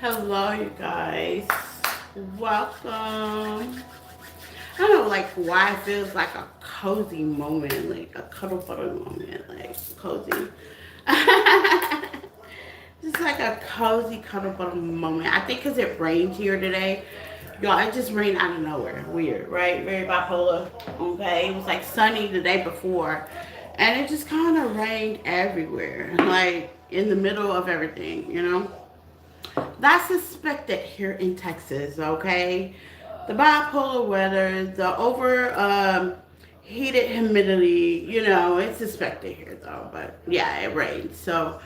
Hello, you guys. Welcome. I don't know, like, why it feels like a cozy moment, like a cuddle butter moment, like cozy. Just like a cozy cuddle butter moment. I think because it rained here today. Y'all, it just rained out of nowhere. Weird, right? Very bipolar. Okay. It was like sunny the day before. And it just kind of rained everywhere. Like in the middle of everything, you know? That's suspected here in Texas, okay? The bipolar weather, the over heated humidity, it's suspected here though. But yeah, it rained. So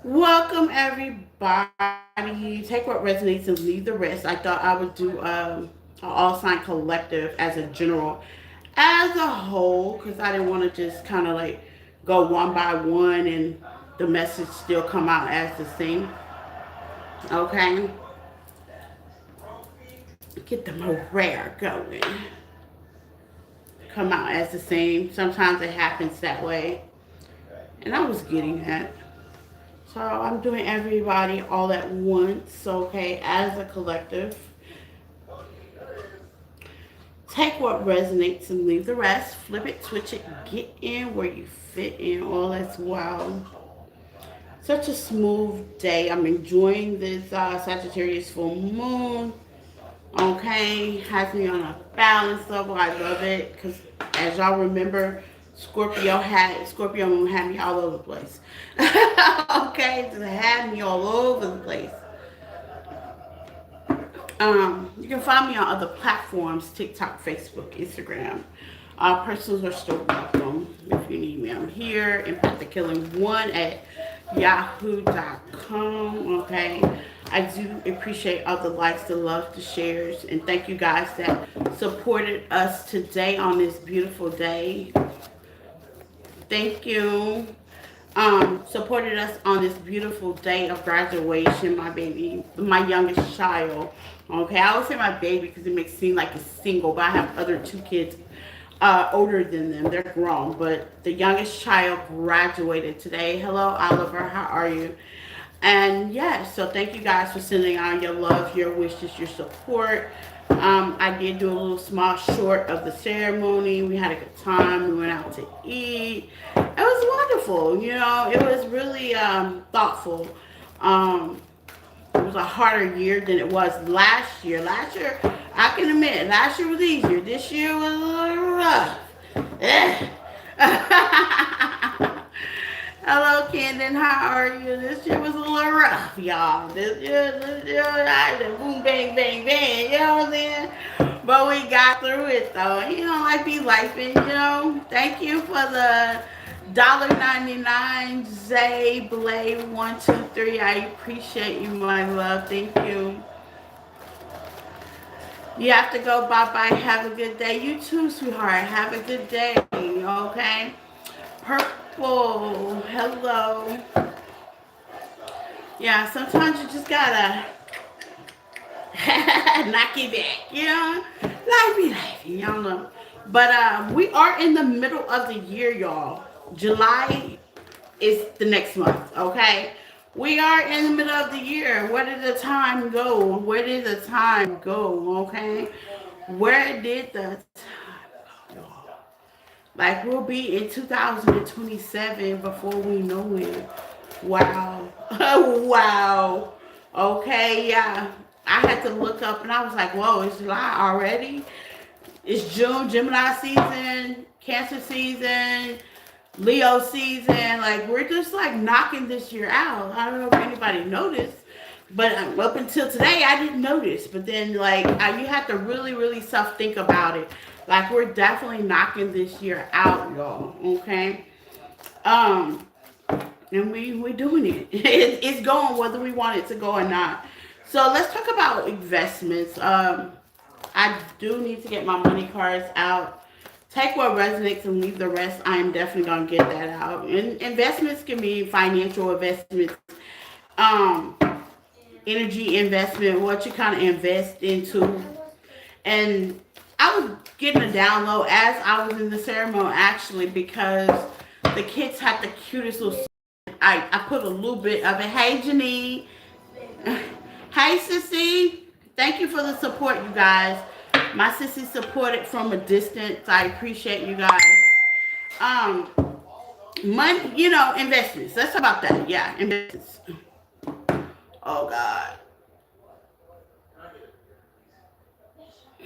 welcome everybody. Take what resonates and leave the rest. I thought I would do an all sign collective as a general, as a whole, because I didn't want to just kind of like go one by one and the message still come out as the same. Okay, get the morale going. Come out as the same. Sometimes it happens that way, and I was getting that. So I'm doing everybody all at once, okay, as a collective. Take what resonates and leave the rest. Flip it, switch it, get in where you fit in. All as well. Such a smooth day. I'm enjoying this Sagittarius full moon. Okay, has me on a balance level. I love it because, as y'all remember, Scorpio moon had me all over the place. Okay, just had me all over the place. You can find me on other platforms: TikTok, Facebook, Instagram. Personals are still welcome if you need me. I'm here. Impact the Killing One at yahoo.com. Okay. I do appreciate all the likes, the love, the shares, and thank you guys that supported us today on this beautiful day. Thank you. Supported us on this beautiful day of graduation, my baby, my youngest child. Okay, I always say my baby because it makes it seem like it's single, but I have other two kids older than them. They're grown, but the youngest child graduated today. Hello, Oliver. How are you? And yeah, so thank you guys for sending out your love, your wishes, your support. I did do a little small short of the ceremony. We had a good time. We went out to eat. It was wonderful. It was really thoughtful. It was a harder year than it was last year. Last year, I can admit, last year was easier. This year was a little rough. Hello, Kendon. How are you? This year was a little rough, y'all. This year, I had a boom, bang, bang, bang. You know what I'm saying? But we got through it, though. Like be life, Thank you for the $1.99 Zay Blade 123. I appreciate you, my love. Thank you. You have to go. Bye bye. Have a good day. You too, sweetheart. Have a good day. Okay. Purple. Hello. Yeah, sometimes you just gotta knock it back, Life be life, y'all know. But we are in the middle of the year, y'all. July is the next month, okay? We are in the middle of the year. Where did the time go? Where did the time go, okay? Where did the time go? Like, we'll be in 2027 before we know it. Wow. Wow. Okay, yeah. I had to look up and I was like, whoa, it's July already? It's June, Gemini season, Cancer season, Leo season. Like, we're just like knocking this year out. I don't know if anybody noticed, but up until today, I didn't notice. But then, like, you have to really, really self think about it. Like, we're definitely knocking this year out, y'all. Okay. Um, and we're doing it. It's going whether we want it to go or not. So let's talk about investments. I do need to get my money cards out. Take what resonates and leave the rest. I am definitely gonna get that out. And investments can be financial investments, um, energy investment, what you kind of invest into. And I was getting a download as I was in the ceremony actually because the kids had the cutest little. I put a little bit of it. Hey, Janine. Hey, sissy. Thank you for the support, you guys. My sissy supported from a distance. I appreciate you guys. Um, money, investments. Let's talk about that. Yeah, investments. Oh God.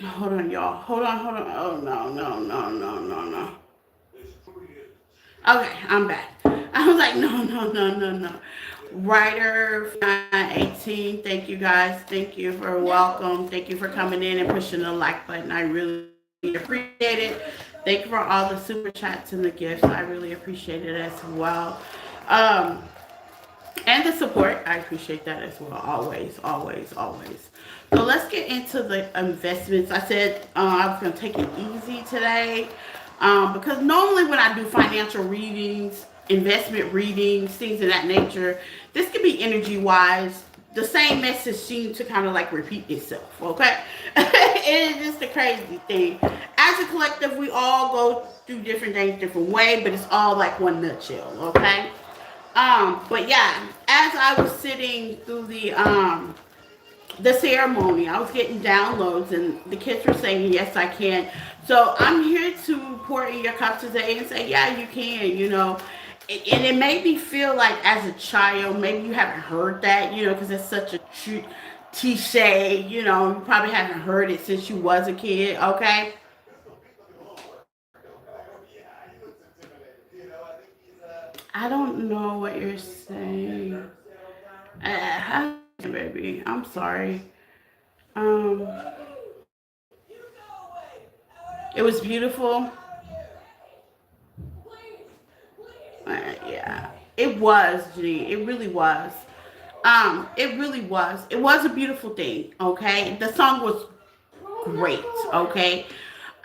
Hold on, y'all. Hold on. Oh no. Okay, I'm back. I was like, no. Writer 18, thank you guys. Thank you for welcome. Thank you for coming in and pushing the like button. I really appreciate it. Thank you for all the super chats and the gifts. I really appreciate it as well. Um, and the support. I appreciate that as well. Always. So let's get into the investments. I said I was going to take it easy today because normally when I do financial readings, investment readings, things of that nature, this could be energy wise. The same message seems to kind of like repeat itself, okay? It is just a crazy thing. As a collective, we all go through different things different way, but it's all like one nutshell, okay? But yeah, as I was sitting through the ceremony, I was getting downloads, and the kids were saying, "Yes, I can." So I'm here to pour in your cup today and say, "Yeah, you can." And it made me feel like, as a child, maybe you haven't heard that, because it's such a cliche. You probably haven't heard it since you was a kid. Okay. I don't know what you're saying. Hi, baby. I'm sorry. Um, it was beautiful. Yeah, it was, G. It really was. It really was. It was a beautiful thing. Okay, the song was great. Okay,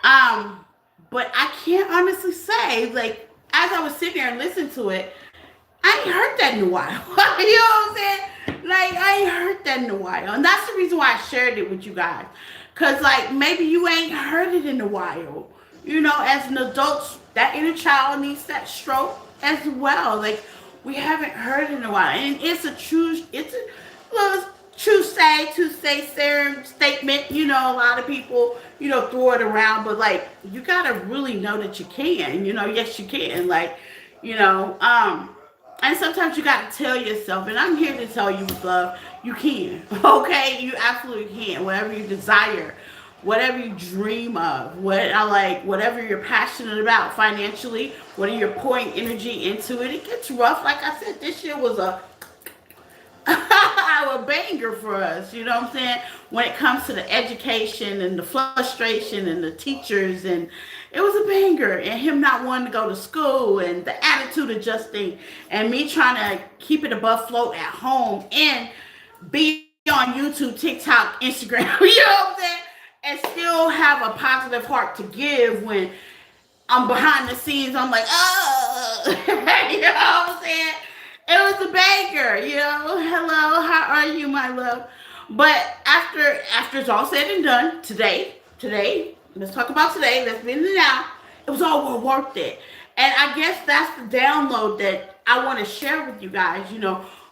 um, but I can't honestly say, like, as I was sitting there and listening to it, I ain't heard that in a while. You know what I'm saying? Like, I ain't heard that in a while. And that's the reason why I shared it with you guys. Because, like, maybe you ain't heard it in a while. As an adult, that inner child needs that stroke as well. Like, we haven't heard it in a while. And it's a to say statement. A lot of people, throw it around. But, like, you got to really know that you can. Yes, you can. Like, you know, um, and sometimes you got to tell yourself, and I'm here to tell you with love, you can. Okay? You absolutely can. Whatever you desire, whatever you dream of, whatever you're passionate about financially, whether you're pouring energy into it, it gets rough. Like I said, this year was a banger for us, you know what I'm saying? When it comes to the education and the frustration and the teachers, and it was a banger. And him not wanting to go to school and the attitude adjusting, and me trying to keep it above float at home and be on YouTube, TikTok, Instagram, you know what I'm saying? And still have a positive heart to give when I'm behind the scenes. I'm like, oh, you know what I'm saying? It was a banger, Hello, how are you, my love? But after it's all said and done, today, let's talk about today. Let's be in the now. It was all well worth it, and I guess that's the download that I want to share with you guys.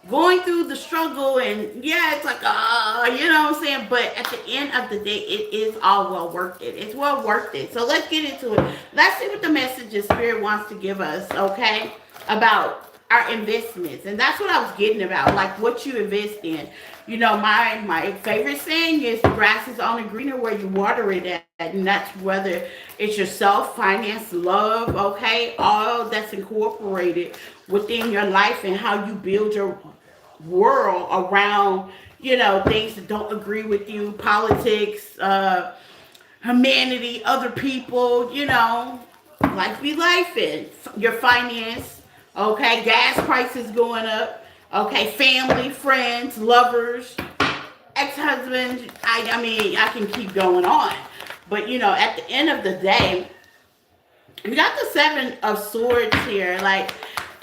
Going through the struggle, and yeah, it's like, you know what I'm saying? But at the end of the day, it is all well worth it. It's well worth it. So let's get into it. Let's see what the messages Spirit wants to give us, okay? About our investments. And that's what I was getting about, like what you invest in. My favorite saying is the grass is only greener where you water it at. And that's whether it's yourself, finance, love, okay? All that's incorporated within your life and how you build your world around, things that don't agree with you, politics, humanity, other people, life be life in your finance, okay, gas prices going up, okay, family, friends, lovers, ex-husbands. I mean, I can keep going on, but at the end of the day, we got the Seven of Swords here. Like,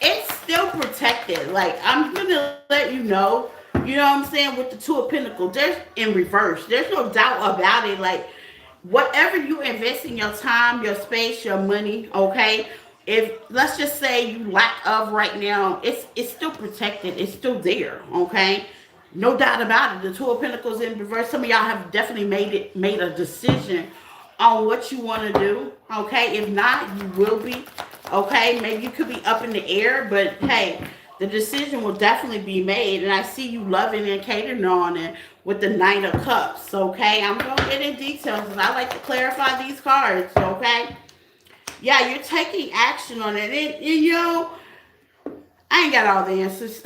it's still protected. Like, I'm gonna let you know. You know what I'm saying? With the Two of Pentacles, there's in reverse. There's no doubt about it. Like, whatever you invest in your time, your space, your money, okay? If let's just say you lack of right now, it's still protected. It's still there, okay? No doubt about it. The Two of Pentacles in reverse. Some of y'all have definitely made a decision on what you want to do. Okay, if not, you will be. Okay, maybe you could be up in the air, but hey, the decision will definitely be made. And I see you loving and catering on it with the Knight of Cups. Okay, I'm gonna get in details because I like to clarify these cards. Okay, yeah, you're taking action on it, and you know I ain't got all the answers.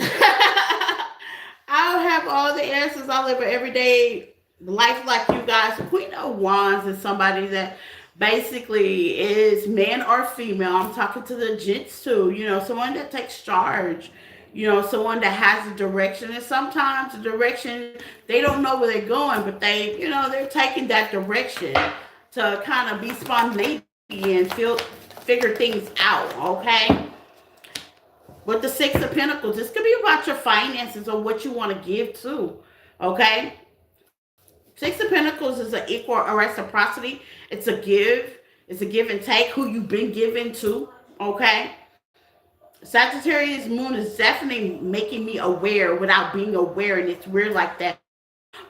I don't have all the answers. I live an everyday life like you guys. Queen of Wands is somebody that basically is man or female. I'm talking to the gents too. You know, someone that takes charge. You know, someone that has a direction. And sometimes the direction, they don't know where they're going, but they, you know, they're taking that direction to kind of be spontaneous and figure things out, okay? With the Six of Pentacles, this could be about your finances or what you want to give to. Okay? Six of Pentacles is an equal or reciprocity. It's a give. It's a give and take. Who you've been given to. Okay? Sagittarius moon is definitely making me aware without being aware. And it's weird like that.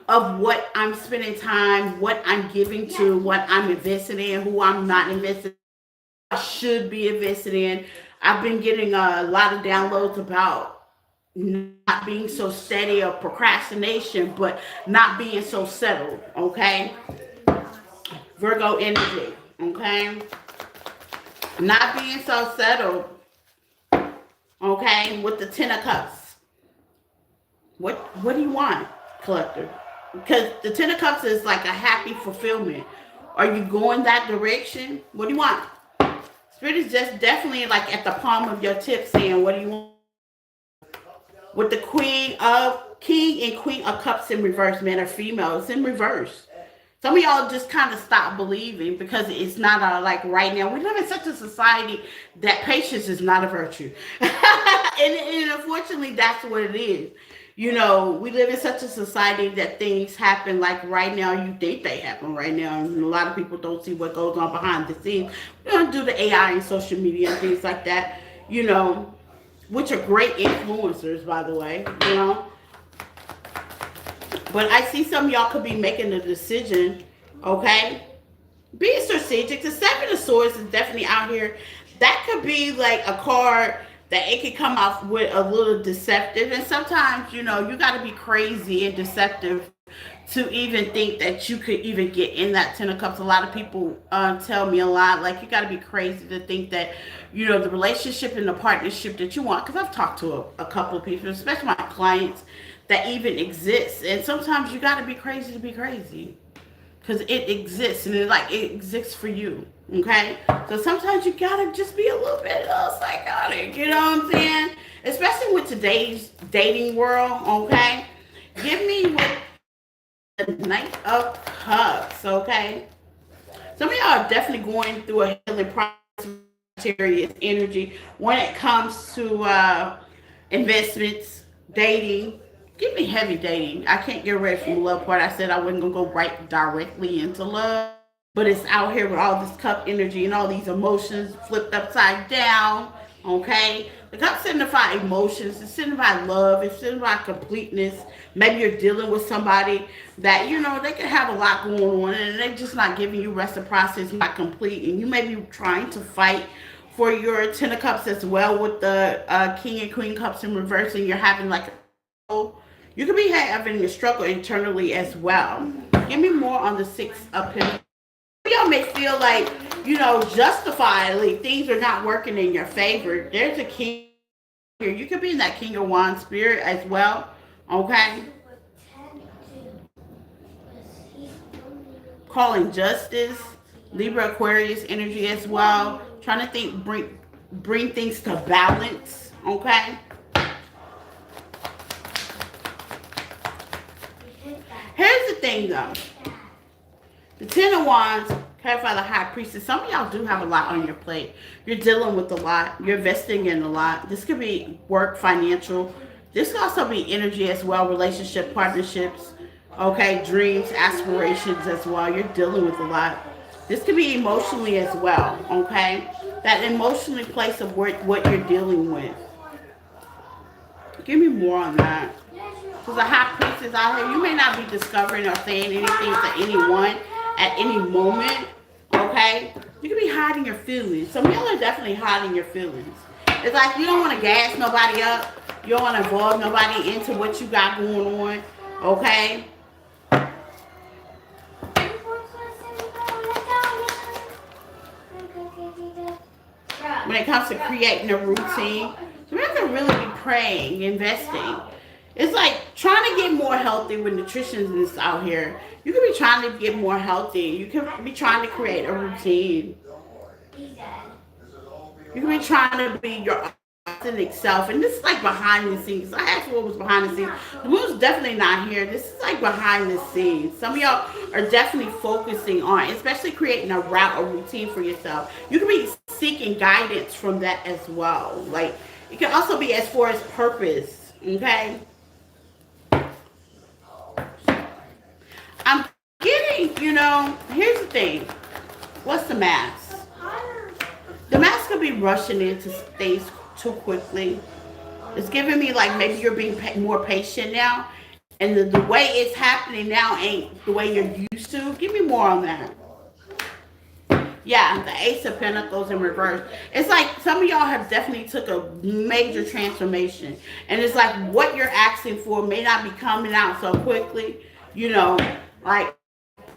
Of what I'm spending time, what I'm giving to, what I'm investing in, who I'm not investing in. I should be invested in. I've been getting a lot of downloads about not being so steady or procrastination, but not being so settled, okay? Virgo energy, okay? Not being so settled, okay? With the Ten of Cups. What do you want, collector? Because the Ten of Cups is like a happy fulfillment. Are you going that direction? What do you want? Spirit is just definitely like at the palm of your tip saying, what do you want? With the King and Queen of Cups in reverse, men or female, it's in reverse. Some of y'all just kind of stop believing because it's not like right now. We live in such a society that patience is not a virtue. and unfortunately, that's what it is. You know, we live in such a society that things happen like right now. You think they happen right now. And a lot of people don't see what goes on behind the scenes. We don't do the AI and social media and things like that, you know, which are great influencers, by the way, you know. But I see some of y'all could be making a decision, okay? Being strategic. The Seven of Swords is definitely out here. That could be like a card that it can come off with a little deceptive. And sometimes, you know, you got to be crazy and deceptive to even think that you could even get in that Ten of Cups. A lot of people tell me a lot, like, you got to be crazy to think that, you know, the relationship and the partnership that you want, because I've talked to a couple of people, especially my clients, that even exists. And sometimes you got to be crazy to be crazy because it exists, and it exists for you. Okay, so sometimes you gotta just be a little bit psychotic, you know what I'm saying? Especially with today's dating world. Okay, give me with the Knight of Cups. Okay, some of y'all are definitely going through a healing process. Energy when it comes to investments, dating. Give me heavy dating. I can't get ready from the love part. I said I wasn't gonna go right directly into love, but it's out here with all this cup energy and all these emotions flipped upside down. Okay, the cup signify emotions. It signify love. It signify completeness. Maybe you're dealing with somebody that, you know, they can have a lot going on and they're just not giving you reciprocity. It's not complete, and you may be trying to fight for your Ten of Cups as well with the King and Queen Cups in reverse, and you're having like you could be having a struggle internally as well. Give me more on the Six of Pentacles. Y'all may feel like, you know, justifiably things are not working in your favor. There's a king here. You could be in that King of Wands spirit as well. Okay? Calling justice. Libra Aquarius energy as well. Trying to think, bring things to balance. Okay? Here's the thing, though. The Ten of Wands, clarify the High Priestess. Some of y'all do have a lot on your plate. You're dealing with a lot. You're investing in a lot. This could be work, financial. This could also be energy as well, relationship, partnerships, okay, dreams, aspirations as well. You're dealing with a lot. This could be emotionally as well, okay? That emotionally place of what you're dealing with. Give me more on that. Because the high priestess out here, you may not be discovering or saying anything to anyone at any moment. Okay? You could be hiding your feelings. Some of y'all are definitely hiding your feelings. It's like you don't want to gas nobody up. You don't want to involve nobody into what you got going on. Okay? When it comes to creating a routine, so we have to really be praying, investing. It's like trying to get more healthy with nutritionists out here. You could be trying to get more healthy. You could be trying to create a routine. You can be trying to be your authentic self. And this is like behind the scenes. I asked what was behind the scenes. The moon's definitely not here. This is like behind the scenes. Some of y'all are definitely focusing on, especially creating a route, a routine for yourself. You can be seeking guidance from that as well. Like, it can also be as far as purpose. Okay? I'm getting, here's the thing. What's the mask? The mask could be rushing into things too quickly. It's giving me like maybe you're being more patient now. And the way it's happening now ain't the way you're used to. Give me more on that. Yeah, the Ace of Pentacles in reverse. It's like some of y'all have definitely took a major transformation. And it's like what you're asking for may not be coming out so quickly.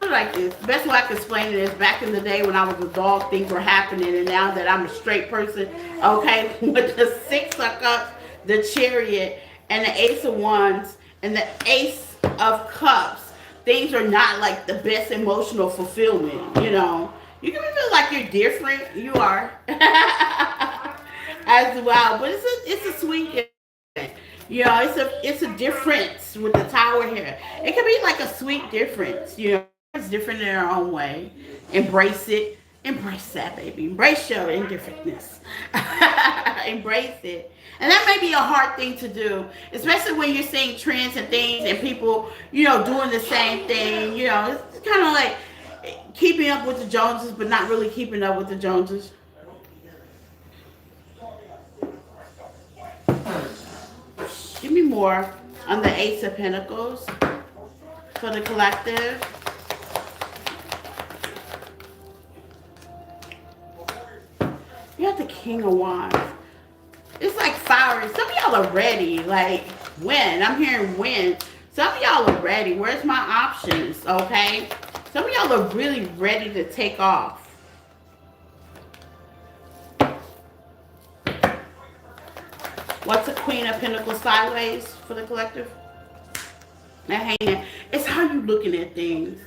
Like this. The best way I can explain it is back in the day when I was a dog, things were happening, and now that I'm a straight person, okay, with the Six of Cups, the Chariot, and the Ace of Wands, and the Ace of Cups, things are not like the best emotional fulfillment, You can feel like you're different. You are. As well. But it's a sweet difference. It's a difference with the Tower here. It can be like a sweet difference, It's different in our own way. Embrace it. Embrace that, baby. Embrace your indifferentness. Embrace it. And that may be a hard thing to do, especially when you're seeing trends and things and people, doing the same thing. It's kind of like keeping up with the Joneses, but not really keeping up with the Joneses. Give me more on the Ace of Pentacles for the collective. You have the King of Wands. It's like fiery. Some of y'all are ready. Like, when? I'm hearing when. Some of y'all are ready. Where's my options? Okay? Some of y'all are really ready to take off. What's the Queen of Pentacles sideways for the collective? Now, it's how you looking at things.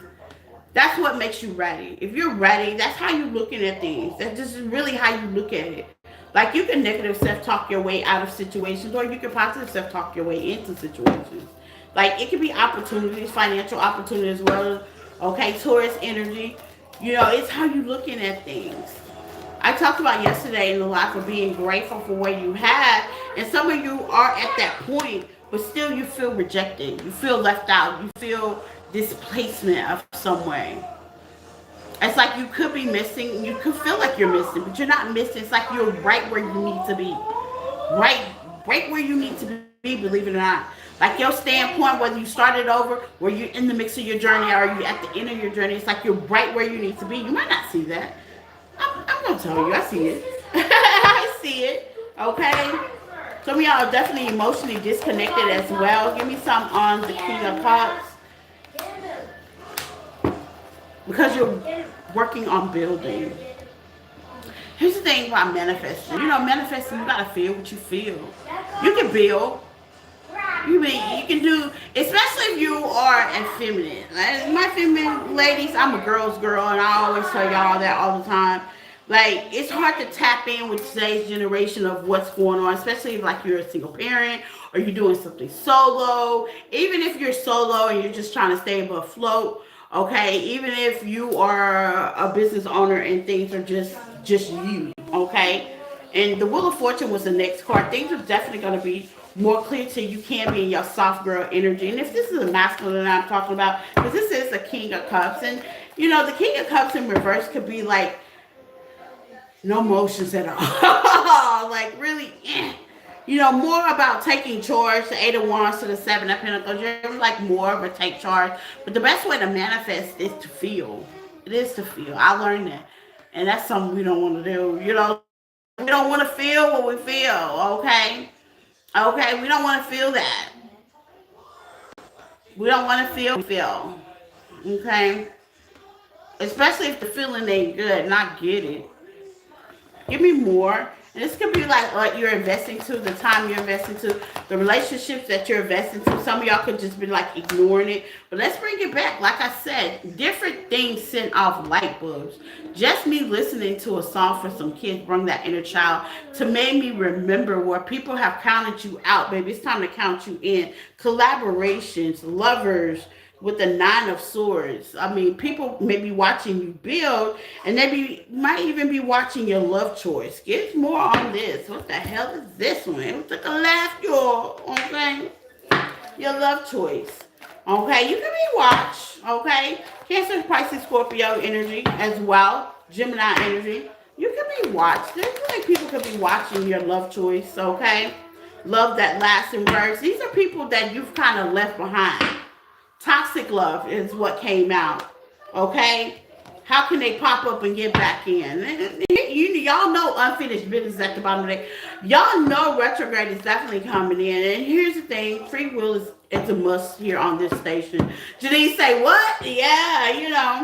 That's what makes you ready. If you're ready, that's how you're looking at things. That's just really how you look at it. Like, you can negative self-talk your way out of situations, or you can positive self-talk your way into situations. Like, it could be opportunities, financial opportunities as well. Okay, Taurus energy. It's how you're looking at things. I talked about yesterday in the life of being grateful for what you have. And some of you are at that point, but still you feel rejected. You feel left out. You feel displacement of some way. It's like you could be missing. You could feel like you're missing, but you're not missing. It's like you're right where you need to be. Right where you need to be, believe it or not. Like your standpoint, whether you started over, where you're in the mix of your journey, or you at the end of your journey, it's like you're right where you need to be. You might not see that. I'm going to tell you, I see it. I see it, okay? Some of y'all are definitely emotionally disconnected as well. Give me some on the King of Cups. Because you're working on building. Here's the thing about manifesting. Manifesting, you got to feel what you feel. You can build. You can do, especially if you are a feminine. Like my feminine ladies, I'm a girl's girl, and I always tell y'all that all the time. Like, it's hard to tap in with today's generation of what's going on, especially if like you're a single parent or you're doing something solo. Even if you're solo and you're just trying to stay above float, okay? Even if you are a business owner and things are just you, okay? And the Wheel of Fortune was the next card. Things are definitely going to be more clear to you. Can be in your soft girl energy. And if this is a masculine that I'm talking about, because this is the King of Cups. And, the King of Cups in reverse could be like no emotions at all. Like, really, More about taking charge, the Eight of Wands to the Seven of Pentacles. You're like more of a take charge. But the best way to manifest is to feel. It is to feel. I learned that. And that's something we don't want to do. We don't want to feel what we feel, okay? Okay, we don't want to feel that. We don't want to feel what we feel, okay? Especially if the feeling ain't good, not get it. Give me more. And this could be like what you're investing to, the time you're investing to, the relationships that you're investing to. Some of y'all could just be like ignoring it. But let's bring it back. Like I said, different things send off light bulbs. Just me listening to a song for some kids bring that inner child to make me remember where people have counted you out, baby. It's time to count you in. Collaborations, lovers, with the Nine of Swords. I mean, people may be watching you build, and might even be watching your love choice. Get more on this. What the hell is this one? It took a left, y'all. Okay, your love choice. Okay, you can be watched. Okay, Cancer, Pisces, Scorpio energy as well. Gemini energy. You can be watched. There's like people could be watching your love choice. Okay, love that lasts and works. These are people that you've kind of left behind. Toxic love is what came out. Okay? How can they pop up and get back in? Y'all know unfinished business at the bottom of the day. Y'all know retrograde is definitely coming in. And here's the thing, free will is a must here on this station. Janine say, what? Yeah,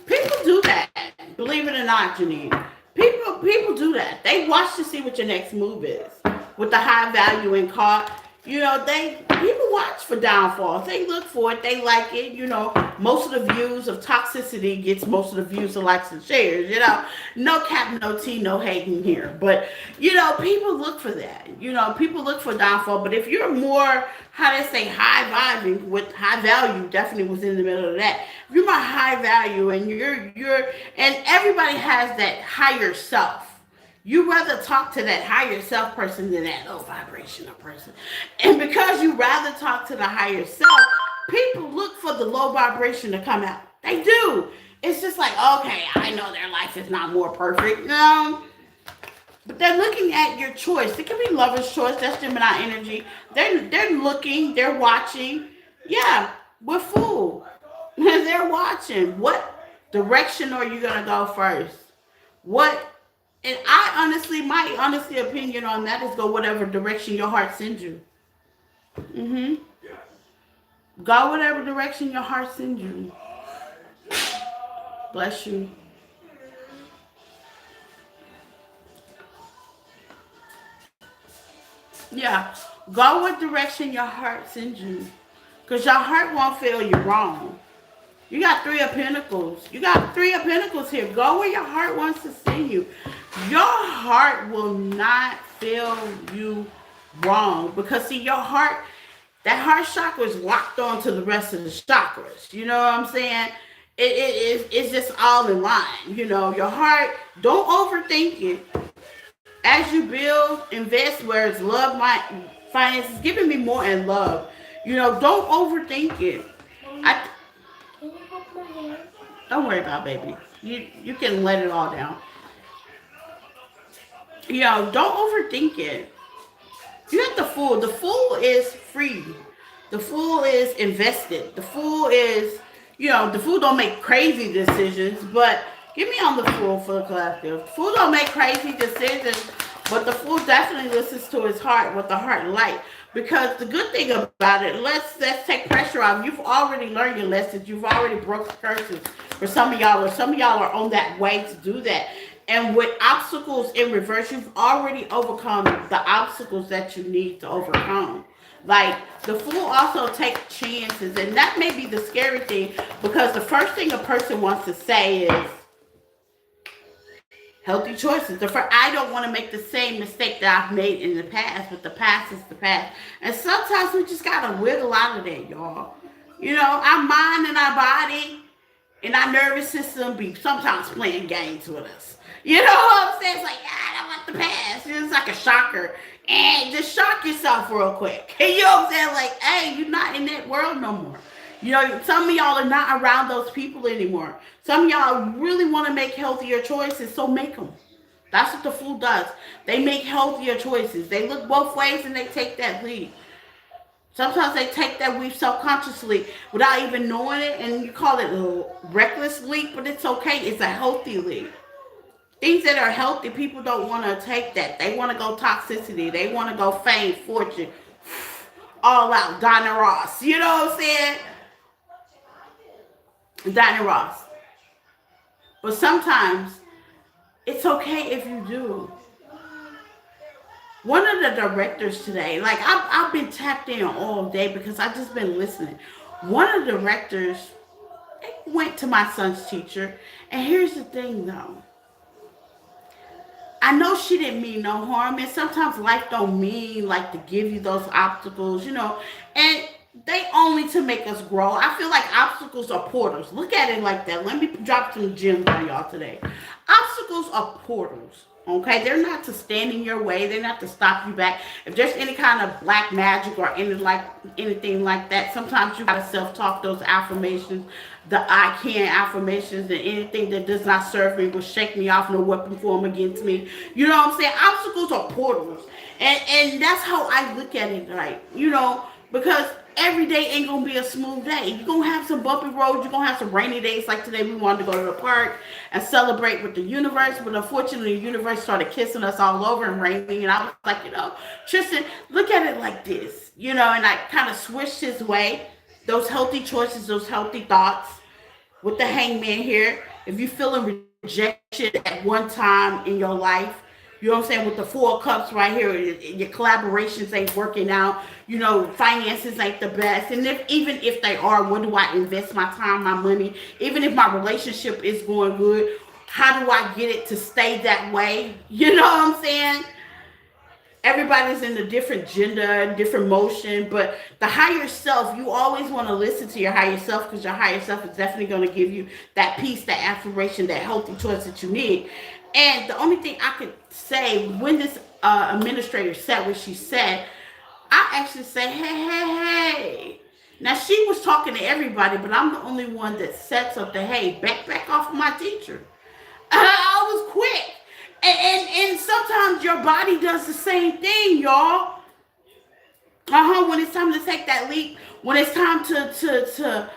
people do that. Believe it or not, Janine. People do that. They watch to see what your next move is. With the high value in card. People watch for downfalls. They look for it. They like it. Most of the views of toxicity gets most of the views of likes and shares. No cap, no tea, no hating here. But people look for that. People look for downfall. But if you're more, how they say, high vibing with high value, definitely was in the middle of that. If you're my high value and and everybody has that higher self. You rather talk to that higher self person than that low vibrational person. And because you rather talk to the higher self, people look for the low vibration to come out. They do. It's just like, okay, I know their life is not more perfect. No. But they're looking at your choice. It can be lover's choice. That's Gemini energy. They're looking. They're watching. Yeah, we're fooled. They're watching. What direction are you going to go first? And my honestly opinion on that is go whatever direction your heart sends you. Mm-hmm. Go whatever direction your heart sends you. Bless you. Yeah. Go what direction your heart sends you. Because your heart won't feel you wrong. You got Three of Pentacles. You got Three of Pentacles here. Go where your heart wants to send you. Your heart will not feel you wrong. Because see, that heart chakra is locked on to the rest of the chakras. You know what I'm saying? It's just all in line. Your heart, don't overthink it. As you build, invest where it's love, my finances, giving me more in love. Don't overthink it. Don't worry about it, baby. You can let it all down. Don't overthink it. You got the Fool. The Fool is free. The Fool is invested. The Fool is, the Fool don't make crazy decisions, but get me on the Fool for the collective. The Fool don't make crazy decisions, but the Fool definitely listens to his heart, what the heart like. Because the good thing about it, let's take pressure off. You've already learned your lessons. You've already broke the curses for some of y'all, or some of y'all are on that way to do that. And with obstacles in reverse, you've already overcome the obstacles that you need to overcome. Like, the Fool also takes chances, and that may be the scary thing, because the first thing a person wants to say is, healthy choices. I don't want to make the same mistake that I've made in the past, but the past is the past. And sometimes we just got to wiggle out of that, y'all. Our mind and our body and our nervous system be sometimes playing games with us. You know what I'm saying? It's like, I don't want the past. It's like a shocker. And just shock yourself real quick. You know what I'm saying? Like, hey, you're not in that world no more. Some of y'all are not around those people anymore. Some of y'all really want to make healthier choices, so make them. That's what the food does. They make healthier choices. They look both ways and they take that lead. Sometimes they take that leap self-consciously without even knowing it, and you call it a reckless leap, but it's okay. It's a healthy leap. Things that are healthy, people don't want to take that. They want to go toxicity. They want to go fame, fortune, all out. Donna Ross. You know what I'm saying? Donna Ross. But sometimes it's okay if you do. One of the directors today, like I've been tapped in all day because I've just been listening. One of the directors went to my son's teacher, and here's the thing though. I know she didn't mean no harm, and sometimes life don't mean like to give you those obstacles, and they only to make us grow. I feel like obstacles are portals. Look at it like that. Let me drop some gems on y'all today. Obstacles are portals. Okay, they're not to stand in your way. They're not to stop you back. If there's any kind of black magic or anything like that, sometimes you gotta self-talk those affirmations, the I can affirmations, and anything that does not serve me will shake me off, no weapon form against me. You know what I'm saying? Obstacles are portals, and that's how I look at it. Like because every day ain't gonna be a smooth day. You're gonna have some bumpy roads, you're gonna have some rainy days. Like today we wanted to go to the park and celebrate with the universe, but unfortunately the universe started kissing us all over and raining, and I was like, Tristan, look at it like this, and I kind of switched his way. Those healthy choices, those healthy thoughts with the hangman here. If you're feeling rejection at one time in your life, you know what I'm saying? With the 4 cups right here, your collaborations ain't working out. Finances ain't the best. And even if they are, where do I invest my time, my money? Even if my relationship is going good, how do I get it to stay that way? You know what I'm saying? Everybody's in a different gender, different motion, but the higher self, you always want to listen to your higher self because your higher self is definitely going to give you that peace, that affirmation, that healthy choice that you need. And the only thing I could say when this administrator said what she said, I actually said, hey. Now, she was talking to everybody, but I'm the only one that sets up the, hey, back off of my teacher. I was quick. And sometimes your body does the same thing, y'all. When it's time to take that leap, when it's time to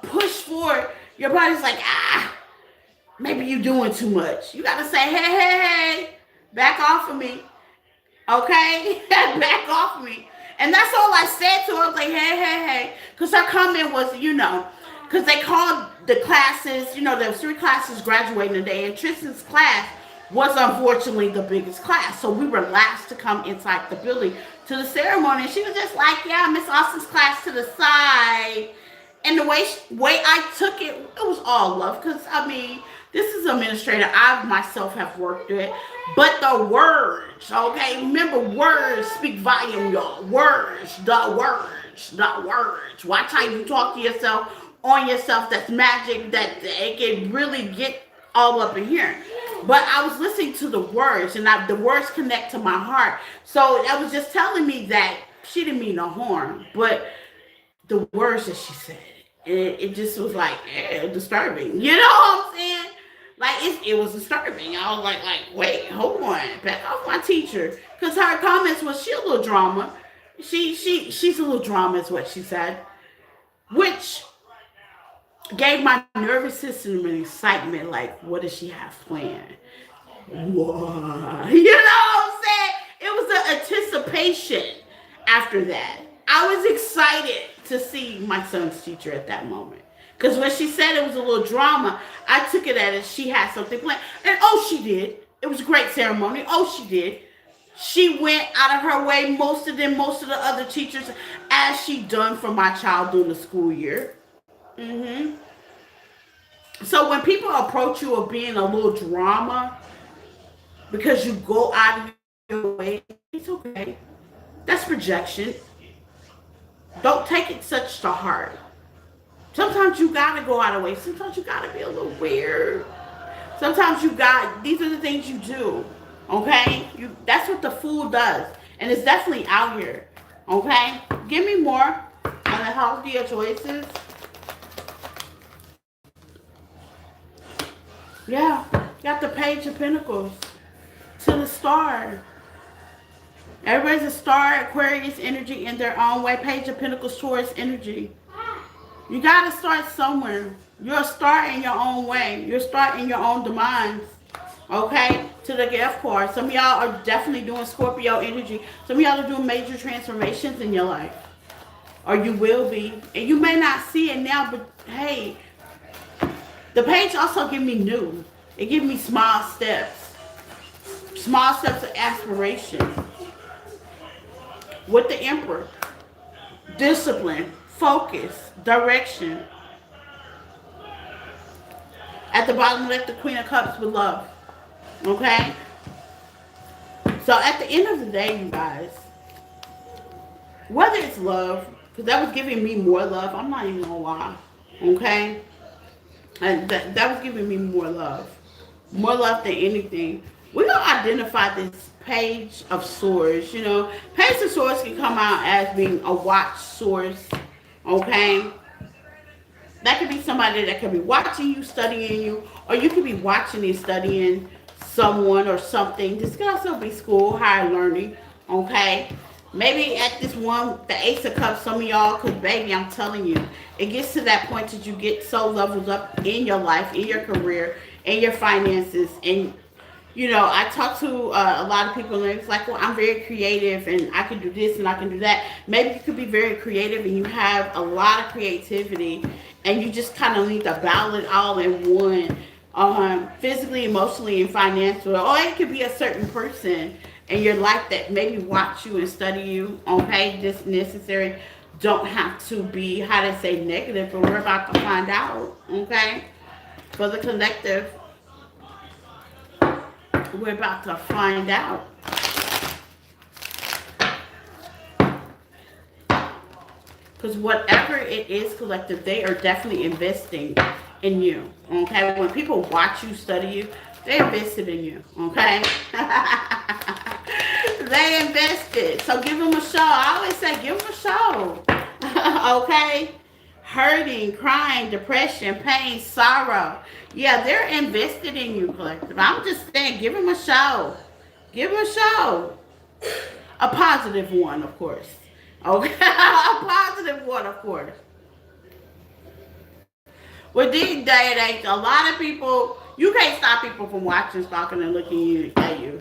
push forward, your body's like, maybe you're doing too much. You got to say, hey, back off of me. Okay? Back off of me. And that's all I said to her. I was like, hey. Because her comment was, because they called the classes, there was 3 classes graduating today, and Tristan's class was unfortunately the biggest class. So we were last to come inside the building to the ceremony. And she was just like, yeah, Miss Austin's class to the side. And the way I took it, it was all love. Because, this is administrator I myself have worked with. But the words, okay? Remember, words speak volume, y'all. The words. Watch how you talk to yourself, on yourself. That's magic. That it can really get all up in here. But I was listening to the words, and the words connect to my heart. So that was just telling me that she didn't mean no harm. But the words that she said, it just was like disturbing. You know what I'm saying? Like it was disturbing. I was like, wait, hold on, back off my teacher, because her comments was she a little drama. She's a little drama is what she said, which gave my nervous system an excitement. Like, what does she have planned? What? You know what I'm saying? It was an anticipation after that. I was excited to see my son's teacher at that moment. Because when she said it was a little drama, I took it as she had something planned. And she did. It was a great ceremony. She did. She went out of her way, most of the other teachers, as she done for my child during the school year. So when people approach you of being a little drama, because you go out of your way, it's okay. That's projection. Don't take it such to heart. Sometimes you gotta go out of the way. Sometimes you gotta be a little weird. Sometimes these are the things you do. Okay? That's what the food does. And it's definitely out here. Okay? Give me more on the healthier choices. Yeah. Got the Page of Pentacles to the Star. Everybody's a star, Aquarius energy in their own way. Page of Pentacles, Taurus energy. You got to start somewhere. You're a star in your own way. You're a star in your own demise. Okay? To the gift card. Some of y'all are definitely doing Scorpio energy. Some of y'all are doing major transformations in your life. Or you will be. And you may not see it now, but hey, the page also give me new. It gives me small steps. Small steps of aspiration. With the Emperor. Discipline. Focus. Direction. At the bottom left, the Queen of Cups with love. Okay? So at the end of the day, you guys, whether it's love, because that was giving me more love. I'm not even gonna lie. Okay? And that was giving me more love. More love than anything. We're going to identify this Page of Swords. You know, Page of Swords can come out as being a watch source. Okay? That could be somebody that could be watching you, studying you, or you could be watching and studying someone or something. This could also be school, higher learning. Okay? Maybe at this one, the Ace of Cups, some of y'all, because baby, I'm telling you, it gets to that point that you get so leveled up in your life, in your career, in your finances. And, you know, I talk to a lot of people and it's like, well, I'm very creative and I can do this and I can do that. Maybe you could be very creative and you have a lot of creativity and you just kind of need to balance it all in one, physically, emotionally, and financially. Or it could be a certain person in your life that maybe watch you and study you, okay? This necessary don't have to be, how to say, negative, but we're about to find out, okay? For the collective, we're about to find out. Because whatever it is, collective, they are definitely investing in you, okay? When people watch you, study you, they invested in you, okay? They invested. So give them a show. I always say give them a show. Okay? Hurting, crying, depression, pain, sorrow. Yeah, they're invested in you, collective. I'm just saying, give them a show. Give them a show. A positive one, of course. Okay? A positive one, of course. With these day and age, a lot of people, you can't stop people from watching, stalking, and looking at you.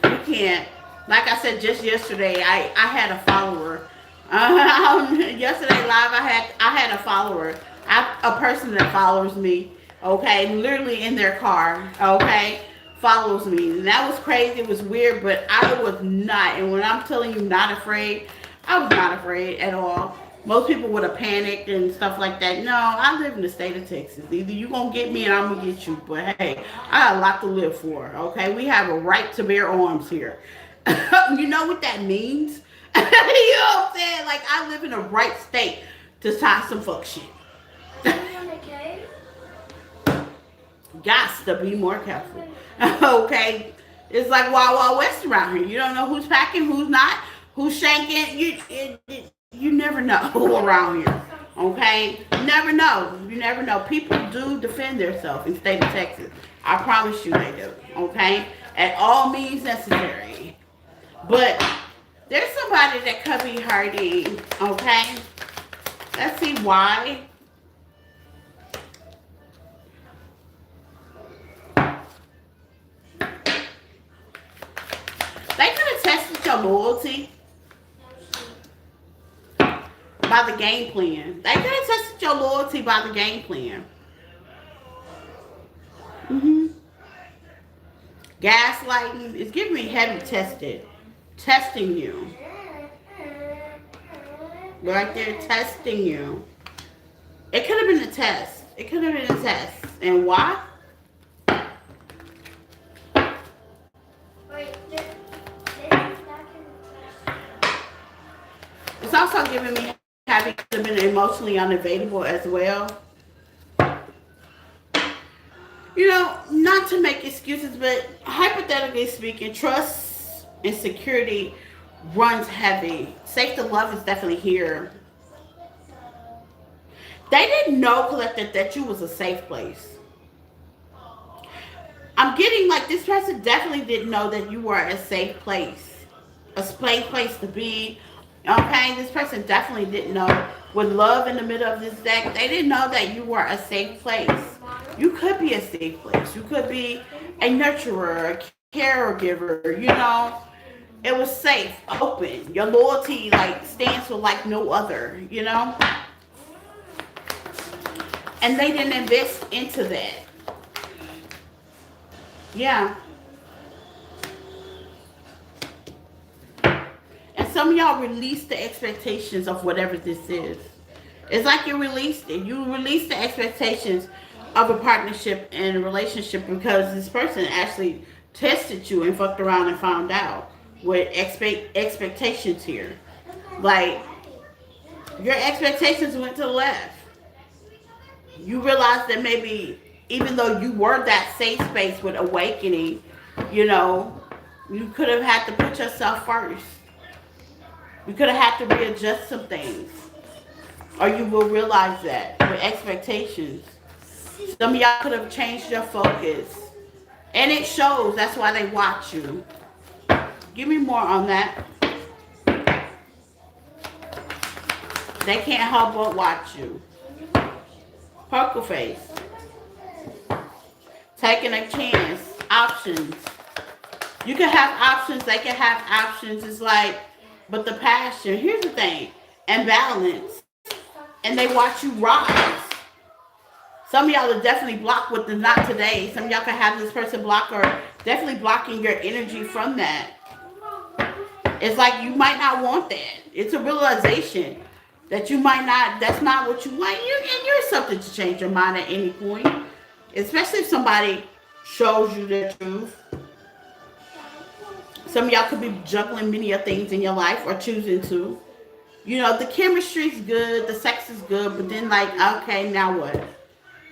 You can't. Like I said just yesterday, I had a follower. Yesterday live, I had a follower. A person that follows me. Okay, literally in their car. Okay, follows me, and that was crazy. It was weird, but I was not. And when I'm telling you, not afraid, I was not afraid at all. Most people would have panicked and stuff like that. No, I live in the state of Texas. Either you gonna get me and I'm gonna get you. But hey, I got a lot to live for. Okay, we have a right to bear arms here. You know what that means? You know what I'm saying? Like I live in a right state to tie some fuck shit. Gots to be more careful. Okay, it's like Wild Wild West around here. You don't know who's packing, who's not, who's shanking. You never know around here, okay? You never know. You never know. People do defend themselves in the state of Texas. I promise you they do, okay? At all means necessary. But there's somebody that could be hurting, okay? Let's see why. They could have tested your loyalty by the game plan. They could have tested your loyalty by the game plan. Gaslighting is giving me heavy tested. Testing you. Right there, testing you. It could have been a test. It could have been a test. And why? It's also giving me having been emotionally unavailable as well. You know, not to make excuses, but hypothetically speaking, trust and security runs heavy. Safe to love is definitely here. They didn't know, collective, that you was a safe place. I'm getting like this person definitely didn't know that you were a safe place, a safe place to be. Okay, this person definitely didn't know. With love in the middle of this deck, they didn't know that you were a safe place. You could be a safe place. You could be a nurturer, a caregiver. You know, it was safe, open. Your loyalty like stands for like no other. You know, and they didn't invest into that. Yeah, and some of y'all release the expectations of whatever this is. It's like you released it. You released the expectations of a partnership and a relationship because this person actually tested you and fucked around and found out with expectations here. Like your expectations went to the left. You realized that maybe even though you were that safe space with awakening, you know, you could have had to put yourself first. You could have had to readjust some things. Or you will realize that with expectations. Some of y'all could have changed your focus. And it shows. That's why they watch you. Give me more on that. They can't help but watch you. Poker face. Taking a chance. Options. You can have options. They can have options. It's like, but the passion. Here's the thing. And balance. And they watch you rise. Some of y'all are definitely blocked with the not today. Some of y'all can have this person block or definitely blocking your energy from that. It's like you might not want that. It's a realization that you might not, that's not what you want. And you're something to change your mind at any point. Especially if somebody shows you the truth. Some of y'all could be juggling many of things in your life or choosing to. You know, the chemistry's good, the sex is good, but then like, okay, now what?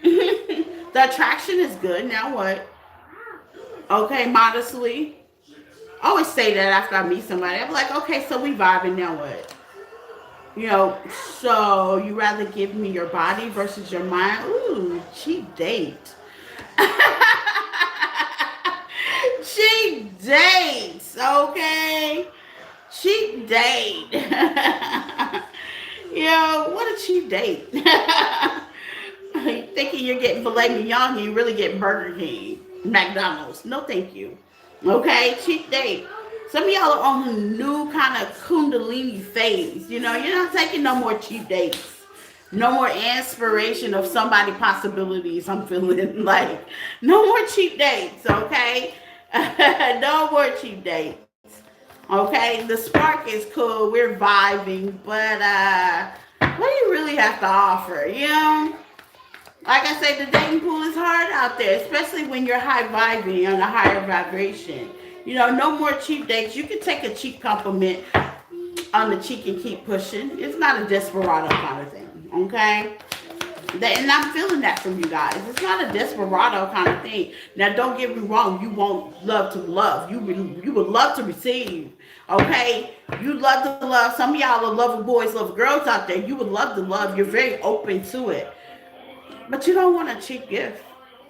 The attraction is good, now what? Okay, modestly. I always say that after I meet somebody. I'm like, okay, so we vibing, now what? You know, so you rather give me your body versus your mind? Ooh, cheap date. Cheap dates, okay? Cheap date. Yo, what a cheap date. Thinking you're getting filet mignon, you really get Burger King, McDonald's. No, thank you. Okay, cheap date. Some of y'all are on a new kind of kundalini phase. You know, you're not taking no more cheap dates. No more inspiration of somebody possibilities. I'm feeling like no more cheap dates, okay? No more cheap dates. Okay, the spark is cool. We're vibing, but what do you really have to offer? You know, like I say, the dating pool is hard out there, especially when you're high vibing on a higher vibration. You know, no more cheap dates. You can take a cheap compliment on the cheek and keep pushing. It's not a desperado kind of thing, okay? And I'm feeling that from you guys. It's not a desperado kind of thing. Now, don't get me wrong. You won't love to love. You would love to receive. Okay? You love to love. Some of y'all are loving boys, loving girls out there. You would love to love. You're very open to it. But you don't want a cheap gift.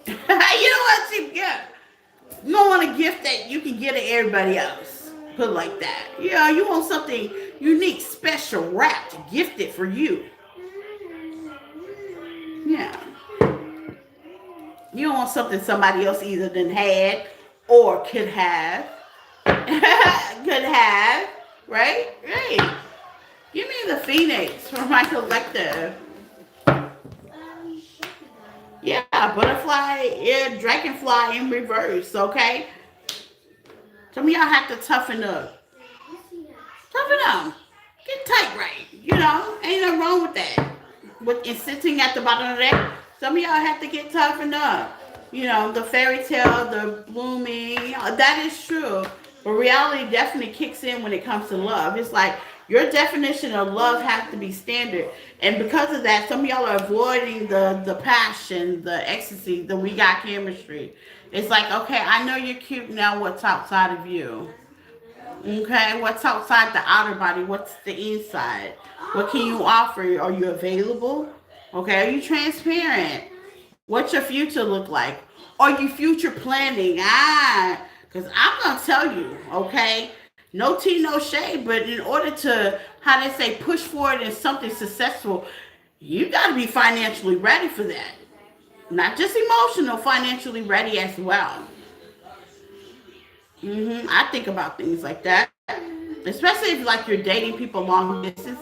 You don't want a cheap gift. You don't want a gift that you can get to everybody else. Put it like that. Yeah, you want something unique, special, wrapped, gifted for you. Yeah. You don't want something somebody else either than had or could have. Could have. Right? Right. Give me the Phoenix for my collective. Yeah, butterfly, yeah, dragonfly in reverse, okay? Some of y'all have to toughen up. Toughen up. Get tight right. You know, ain't nothing wrong with that. With and sitting at the bottom of the deck, some of y'all have to get toughened up. You know, the fairy tale, the blooming, that is true. But reality definitely kicks in when it comes to love. It's like your definition of love has to be standard. And because of that, some of y'all are avoiding the passion, the ecstasy, the we got chemistry. It's like, okay, I know you're cute now. What's outside of you? Okay, what's outside the outer body? What's the inside? What can you offer? Are you available? Okay, are you transparent? What's your future look like? Or you future planning? Because I'm going to tell you, okay? No tea, no shade, but in order to, how they say, push forward in something successful, you got to be financially ready for that. Not just emotional, financially ready as well. I think about things like that, especially if like you're dating people long distance.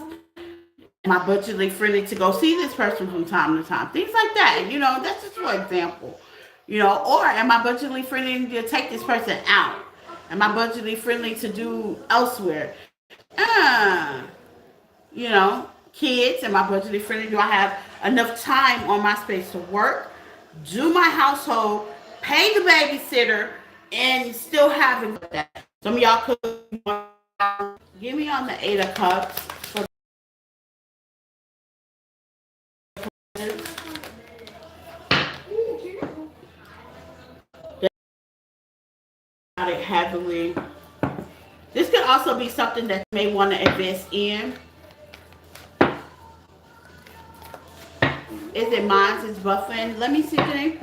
Am I budgetly friendly to go see this person from time to time? Things like that. That's just for example. Or am I budgetly friendly to take this person out? Am I budgetly friendly to do elsewhere? Uh, kids. Am I budgetly friendly? Do I have enough time on my space to work, do my household, pay the babysitter, and still have it like that? Some of y'all could give me on the Eight of Cups. For it heavily. This could also be something that you may want to invest in. Is it mine? It's buffing. Let me see, Janine.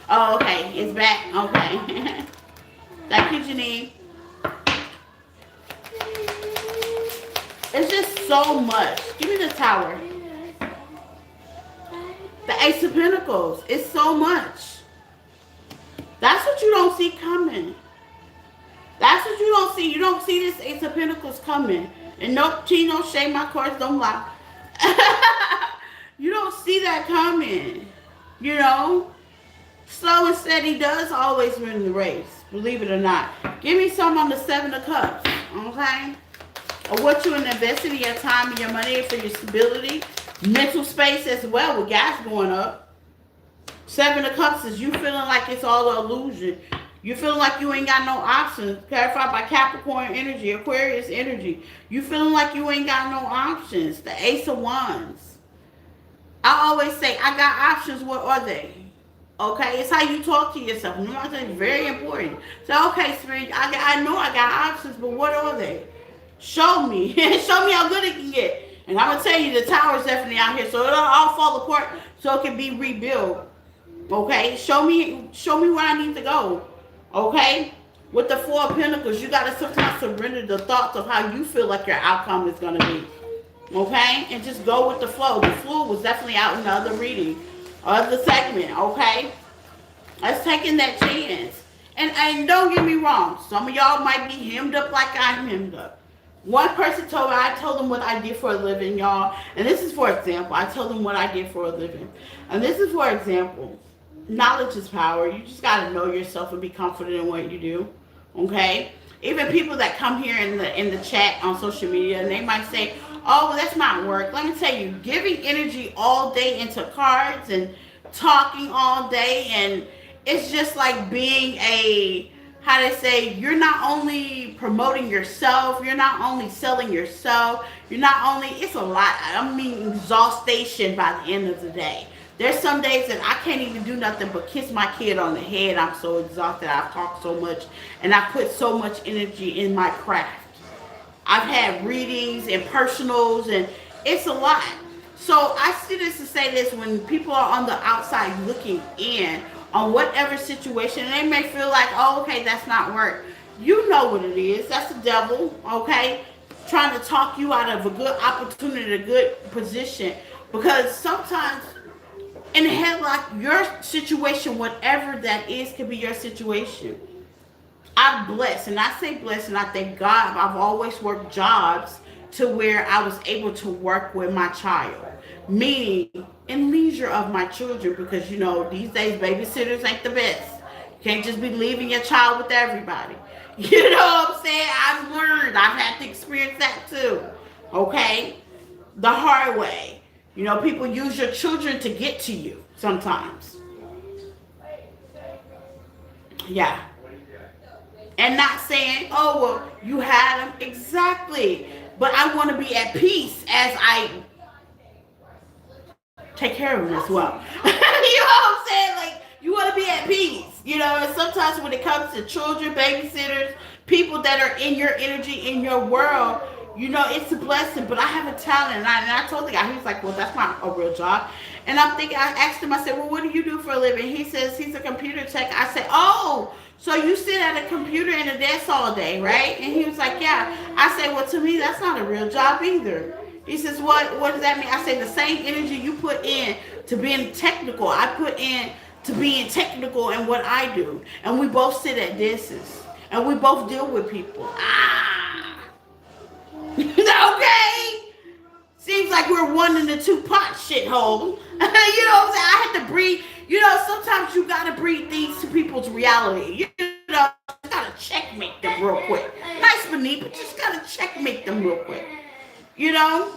Oh, okay. It's back. Okay. Thank you, Janine. It's just so much. Give me the tower. The Ace of Pentacles. It's so much. That's what you don't see coming. That's what you don't see. You don't see this Ace of Pentacles coming. And no tea, no shame, my cards don't lie. You don't see that coming. Slow and steady does always win the race. Believe it or not. Give me some on the Seven of Cups. Okay? Or what you're investing in your time and your money for your stability. Mental space as well with gas going up. Seven of Cups is you feeling like it's all an illusion. You feeling like you ain't got no options. Clarified by Capricorn energy, Aquarius energy. You feeling like you ain't got no options. The Ace of Wands. I always say, I got options. What are they? Okay, it's how you talk to yourself. It's very important. So, okay, Spirit, I know I got options, but what are they? Show me. Show me how good it can get. And I'm going to tell you, the tower's definitely out here. So it'll all fall apart so it can be rebuilt. Okay? Show me where I need to go. Okay? With the Four of Pentacles, you got to sometimes surrender the thoughts of how you feel like your outcome is going to be. Okay? And just go with the flow. The flow was definitely out in the other reading. Other segment. Okay? Let's taking that chance. And don't get me wrong. Some of y'all might be hemmed up like I'm hemmed up. One person told me, I told them what I did for a living, y'all. And this is for example. I told them what I did for a living. And this is for example. Knowledge is power. You just got to know yourself and be confident in what you do. Okay? Even people that come here in the chat on social media, and they might say, oh, well, that's not work. Let me tell you, giving energy all day into cards and talking all day, and it's just like being how they say, you're not only promoting yourself, you're not only selling yourself, it's a lot. I mean, exhaustion by the end of the day. There's some days that I can't even do nothing but kiss my kid on the head. I'm so exhausted. I've talked so much, and I put so much energy in my craft. I've had readings and personals, and it's a lot. So I see this to say this: when people are on the outside looking in on whatever situation, they may feel like, oh, okay, that's not work. You know what it is. That's the devil, okay? Trying to talk you out of a good opportunity, a good position. Because sometimes in the headlock, your situation, whatever that is, could be your situation. I'm blessed, and I say blessed, and I thank God. I've always worked jobs to where I was able to work with my child, meaning in leisure of my children, because these days babysitters ain't the best. You can't just be leaving your child with everybody. You know what I'm saying? I've learned. I've had to experience that too. Okay? The hard way. People use your children to get to you sometimes. Yeah. And not saying, oh, well, you had them. Exactly. But I want to be at peace as I take care of them as well. You know what I'm saying? Like, you want to be at peace. And sometimes when it comes to children, babysitters, people that are in your energy, in your world, You know, it's a blessing, but I have a talent. And I told the guy, he was like, well, that's not a real job. And I'm thinking, I asked him, I said, well, what do you do for a living? He says he's a computer tech. I said, oh, so you sit at a computer in a desk all day, right? And he was like, yeah. I said, well, to me, that's not a real job either. He says, what does that mean? I say, the same energy you put in to being technical, I put in to being technical in what I do. And we both sit at desks. And we both deal with people. Ah. Okay? Seems like we're one in the two pot shithole. You know what I'm saying? I had to breathe. You know, sometimes you gotta breathe things to people's reality. You know, you gotta checkmate them real quick. Nice beneath, but just gotta checkmate them real quick. You know?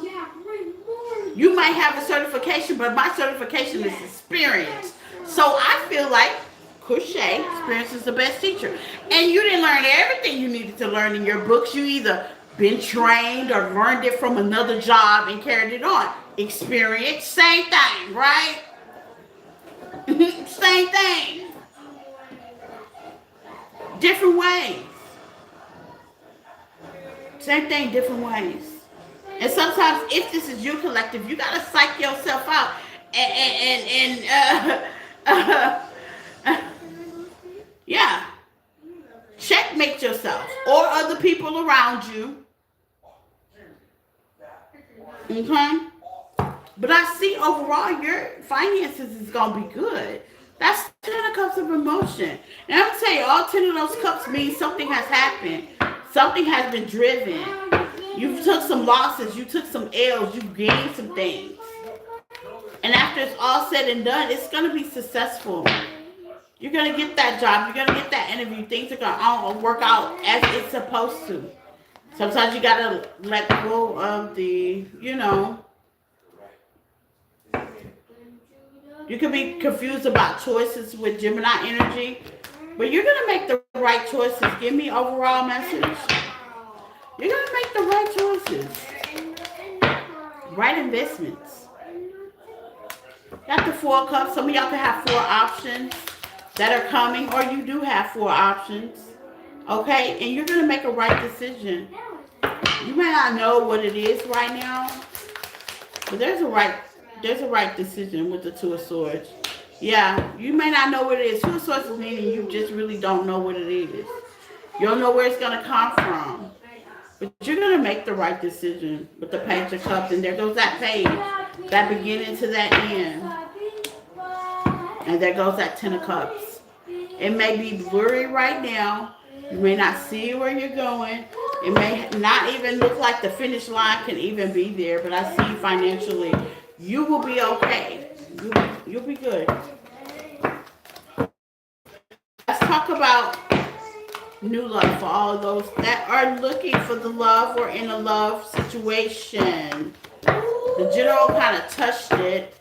You might have a certification, but my certification is experience. So I feel like Cliche, experience is the best teacher. And you didn't learn everything you needed to learn in your books. You either been trained or learned it from another job and carried it on. Experience, same thing, right? Same thing. Different ways. Same thing, different ways. And sometimes, if this is your collective, you gotta psych yourself out and yeah, checkmate yourself or other people around you. Okay, but I see overall your finances is gonna be good. That's 10 of cups of emotion, and I'm gonna tell you, all 10 of those cups mean something has happened. Something has been driven. You took some losses. You took some L's. You gained some things. And after it's all said and done, it's going to be successful. You're going to get that job. You're going to get that interview. Things are going to work out as it's supposed to. Sometimes you got to let go of the, you know. You can be confused about choices with Gemini energy. But you're going to make the right choices. Give me overall message. You're going to make the right choices. Right investments. Got the 4 cups. Some of y'all can have 4 options that are coming. Or you do have 4 options. Okay? And you're going to make a right decision. You may not know what it is right now. But there's a right decision with the 2 of Swords. Yeah, you may not know what it is. 2 of Swords is meaning you just really don't know what it is. You don't know where it's going to come from. But you're going to make the right decision with the Page of Cups. And there goes that page. That beginning to that end. And there goes that 10 of Cups. It may be blurry right now. You may not see where you're going. It may not even look like the finish line can even be there. But I see financially, you will be okay. You'll be good. Let's talk about new love for all of those that are looking for the love or in a love situation. The general kind of touched it.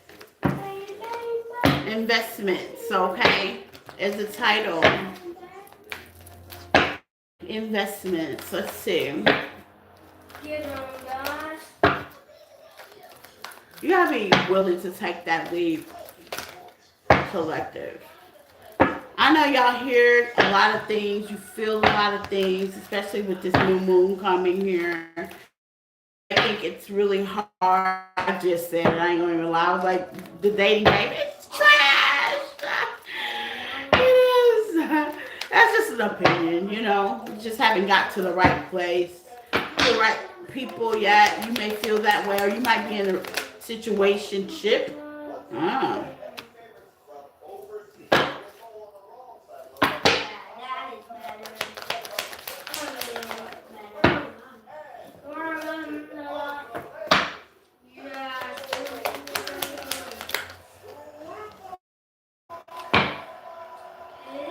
Investments, okay, is the title. Investments, let's see. You gotta be willing to take that leap, collective. I know y'all hear a lot of things, you feel a lot of things, especially with this new moon coming here. I think it's really hard. I just said it, I ain't gonna even lie. I was like, the dating game, it's trash. It is. That's just an opinion, you know. You just haven't got to the right place, the right people yet. You may feel that way, or you might be in a situationship.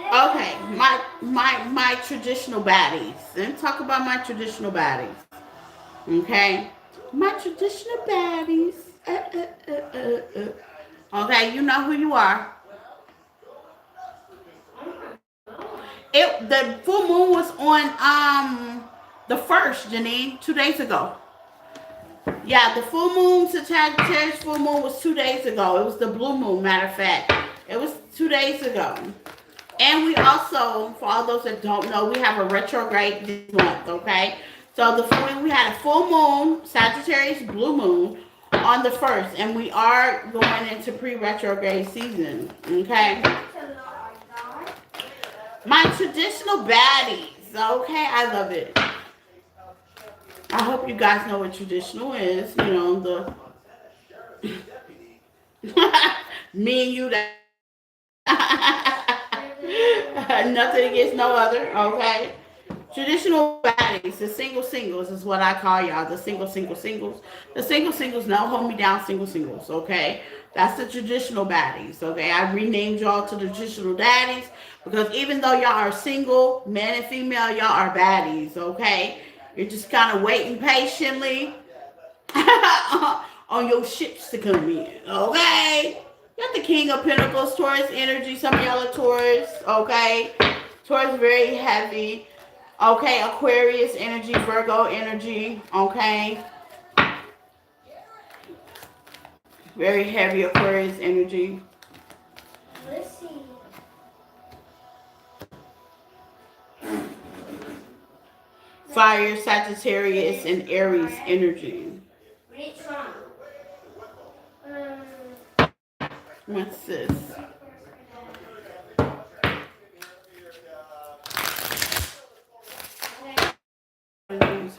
Okay, my traditional baddies. Let me talk about my traditional baddies. Okay, my traditional baddies. Okay, you know who you are. The full moon was on the 1st, Janine, 2 days ago. Yeah, the full moon to Sagittarius full moon was 2 days ago. It was the blue moon, matter of fact. It was 2 days ago. And we also, for all those that don't know, we have a retrograde this month, okay? So we had a full moon, Sagittarius blue moon, on the first, and we are going into pre-retrograde season. Okay. My traditional baddies. Okay, I love it. I hope you guys know what traditional is. You know the me and you. That nothing against no other. Okay. Traditional baddies, the single singles is what I call y'all. The singles. The single singles, no hold me down single singles, okay? That's the traditional baddies, okay? I renamed y'all to the traditional daddies because even though y'all are single, man and female, y'all are baddies, okay? You're just kind of waiting patiently on your ships to come in, okay? Got the King of Pentacles, Taurus energy. Some of y'all are Taurus, okay? Taurus very heavy. Okay, Aquarius energy, Virgo energy, okay? Very heavy Aquarius energy. Let's see. Fire, Sagittarius, and Aries energy. What's this?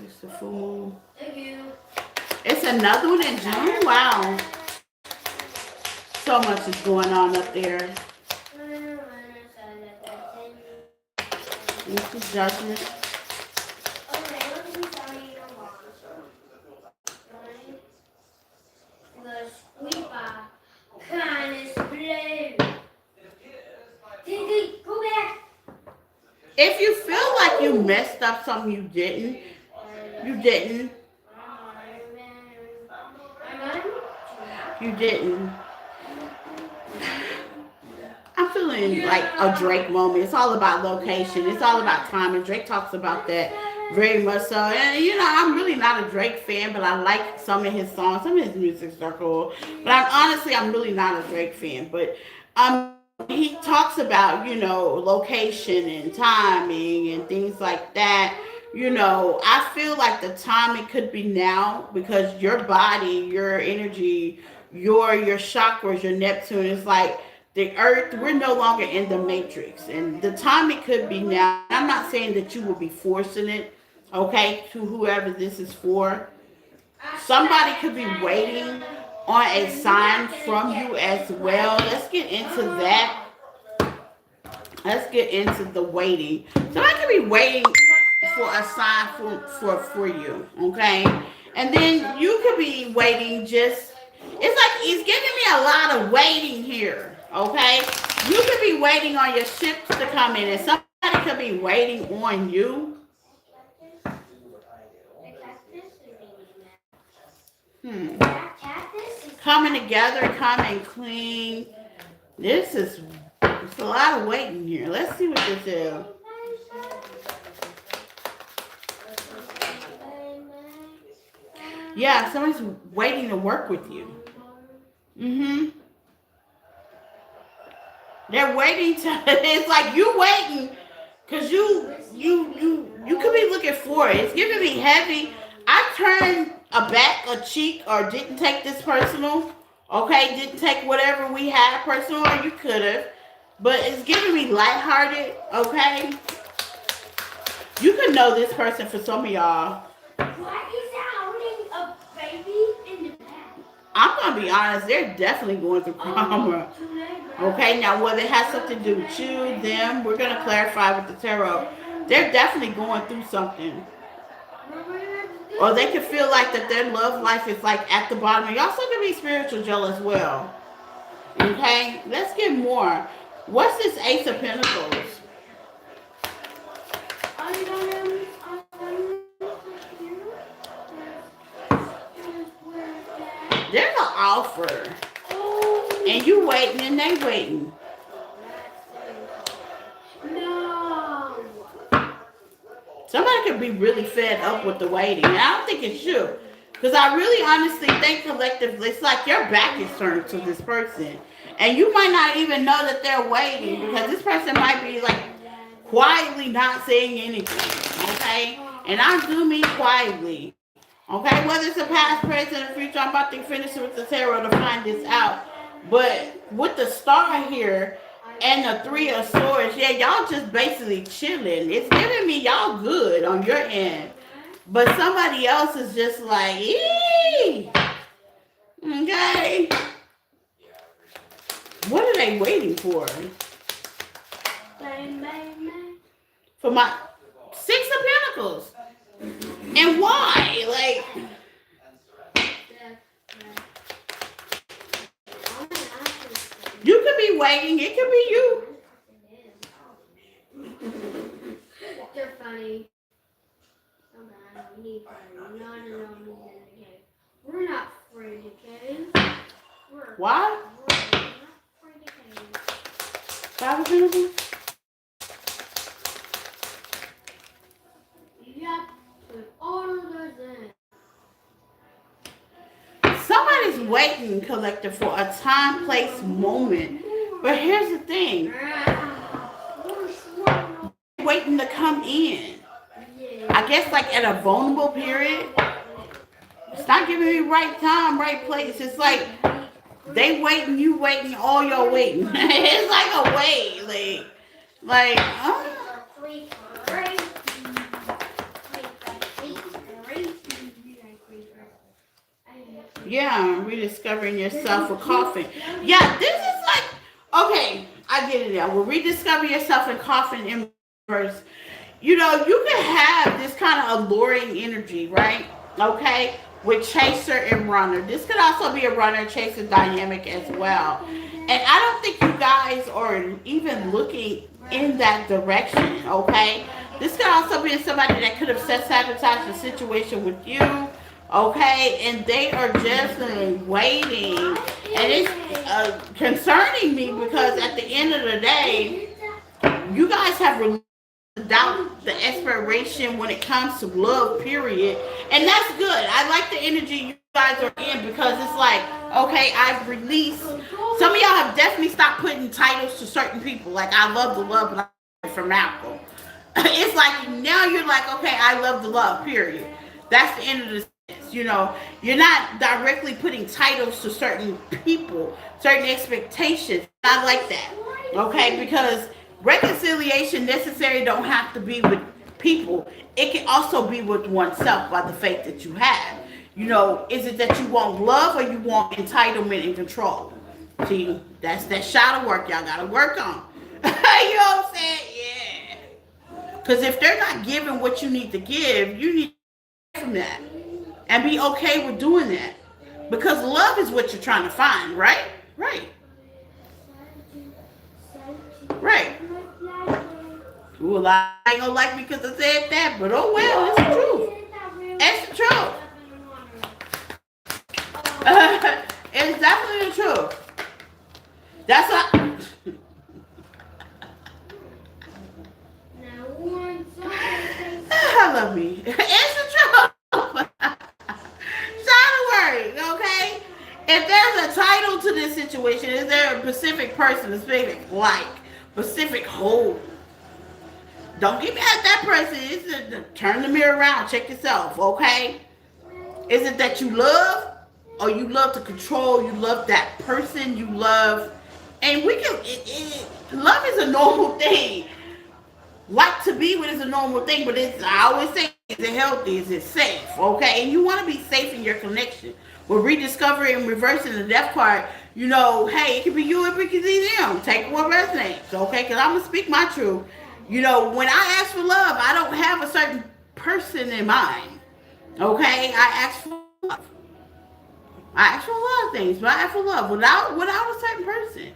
It's the full moon. Thank you. It's another one in June? Wow. So much is going on up there. This is Judgment. If you feel like you messed up something you didn't. You didn't. I'm feeling like a Drake moment. It's all about location. It's all about time. And Drake talks about that very much so. And, you know, I'm really not a Drake fan, but I like some of his songs. Some of his music's are cool. But I'm really not a Drake fan. But he talks about, you know, location and timing and things like that. You know, I feel like the timing could be now because your body, your energy, your chakras, your Neptune is like the earth. We're no longer in the matrix, and the timing could be now. I'm not saying that you will be forcing it, okay, to whoever this is for. Somebody could be waiting on a sign from you as well. Let's get into that. Let's get into the waiting. Somebody could be waiting for a sign for you, okay? And then you could be waiting just, it's like he's giving me a lot of waiting here, okay? You could be waiting on your ships to come in, and somebody could be waiting on you. Coming together, coming clean. It's a lot of waiting here. Let's see what this is. Yeah, somebody's waiting to work with you. They're waiting to. It's like you waiting, cause you could be looking for it. It's giving me heavy. I turned a back, a cheek, or didn't take this personal. Okay, didn't take whatever we had personal, or you could have. But it's giving me lighthearted. Okay, you could know this person for some of y'all. I'm gonna be honest, they're definitely going through trauma. Okay, now whether it has something to do with you, them, we're gonna clarify with the tarot. They're definitely going through something. Or they could feel like that their love life is like at the bottom. Y'all still can be spiritual jealous as well. Okay, let's get more. What's this Ace of Pentacles? There's an offer. And you waiting and they waiting. No. Somebody could be really fed up with the waiting. And I don't think it's you. Because I really honestly think collectively, it's like your back is turned to this person. And you might not even know that they're waiting. Because this person might be like quietly not saying anything. Okay? And I do mean quietly. Okay, whether it's a past, present, or future, I'm about to finish with the tarot to find this out. But with the star here and the three of swords, yeah, y'all just basically chilling. It's giving me y'all good on your end. But somebody else is just like, eee. Okay. What are they waiting for? Bang, bang, bang. For my Six of Pentacles. And why? Like, you could be waiting. It could be you. They're funny. Oh man, we need fun. No, in the cave. We're not afraid of caves. Why? We're not afraid of caves. Five of Pentacles? Yep. With all of those in. Somebody's waiting, collector, for a time, place, moment. But here's the thing. Waiting to come in. I guess like at a vulnerable period. It's not giving me right time, right place. It's like they waiting, you waiting, all y'all waiting. It's like a wait. Yeah, rediscovering yourself with coughing. Yeah, this is like, okay, I get it now. Well, rediscover yourself in coughing in reverse. You know, you can have this kind of alluring energy, right? Okay, with chaser and runner. This could also be a runner chaser dynamic as well. And I don't think you guys are even looking in that direction, okay? This could also be somebody that could have sabotaged the situation with you, okay? And they are just waiting. And it's concerning me because at the end of the day, you guys have doubt the expiration when it comes to love, period. And that's good. I like the energy you guys are in because it's like, okay, I've released. Some of y'all have definitely stopped putting titles to certain people. Like, I love the love from Malcolm. It's like, now you're like, okay, I love the love, period. That's the end of the sentence. You know, you're not directly putting titles to certain people, certain expectations. I like that. Okay, because reconciliation necessary don't have to be with people. It can also be with oneself by the faith that you have. You know, is it that you want love or you want entitlement and control? See, that's that shadow work y'all gotta work on. You know what I'm saying? Yeah. Because if they're not giving what you need to give, you need to from that and be okay with doing that. Because love is what you're trying to find, right? Right. Right. Ooh, I ain't gonna like me because I said that, but oh well, it's the truth. It's the truth. It's definitely the truth. That's what. I love me. It's the truth. Don't worry, okay? If there's a title to this situation, is there a specific person, a specific like, specific hold? Don't get mad at that person. Turn the mirror around. Check yourself, okay? Is it that you love or you love to control? You love that person you love. And we can, love is a normal thing. Like to be with is a normal thing, but I always say, is it healthy? Is it safe? Okay? And you want to be safe in your connection. With rediscovering and reversing the death card, you know, hey, it could be you, it could be them. Take what resonates, okay? Because I'm going to speak my truth. You know, when I ask for love, I don't have a certain person in mind. Okay? I ask for love. I ask for a lot of things, but I ask for love without a certain person.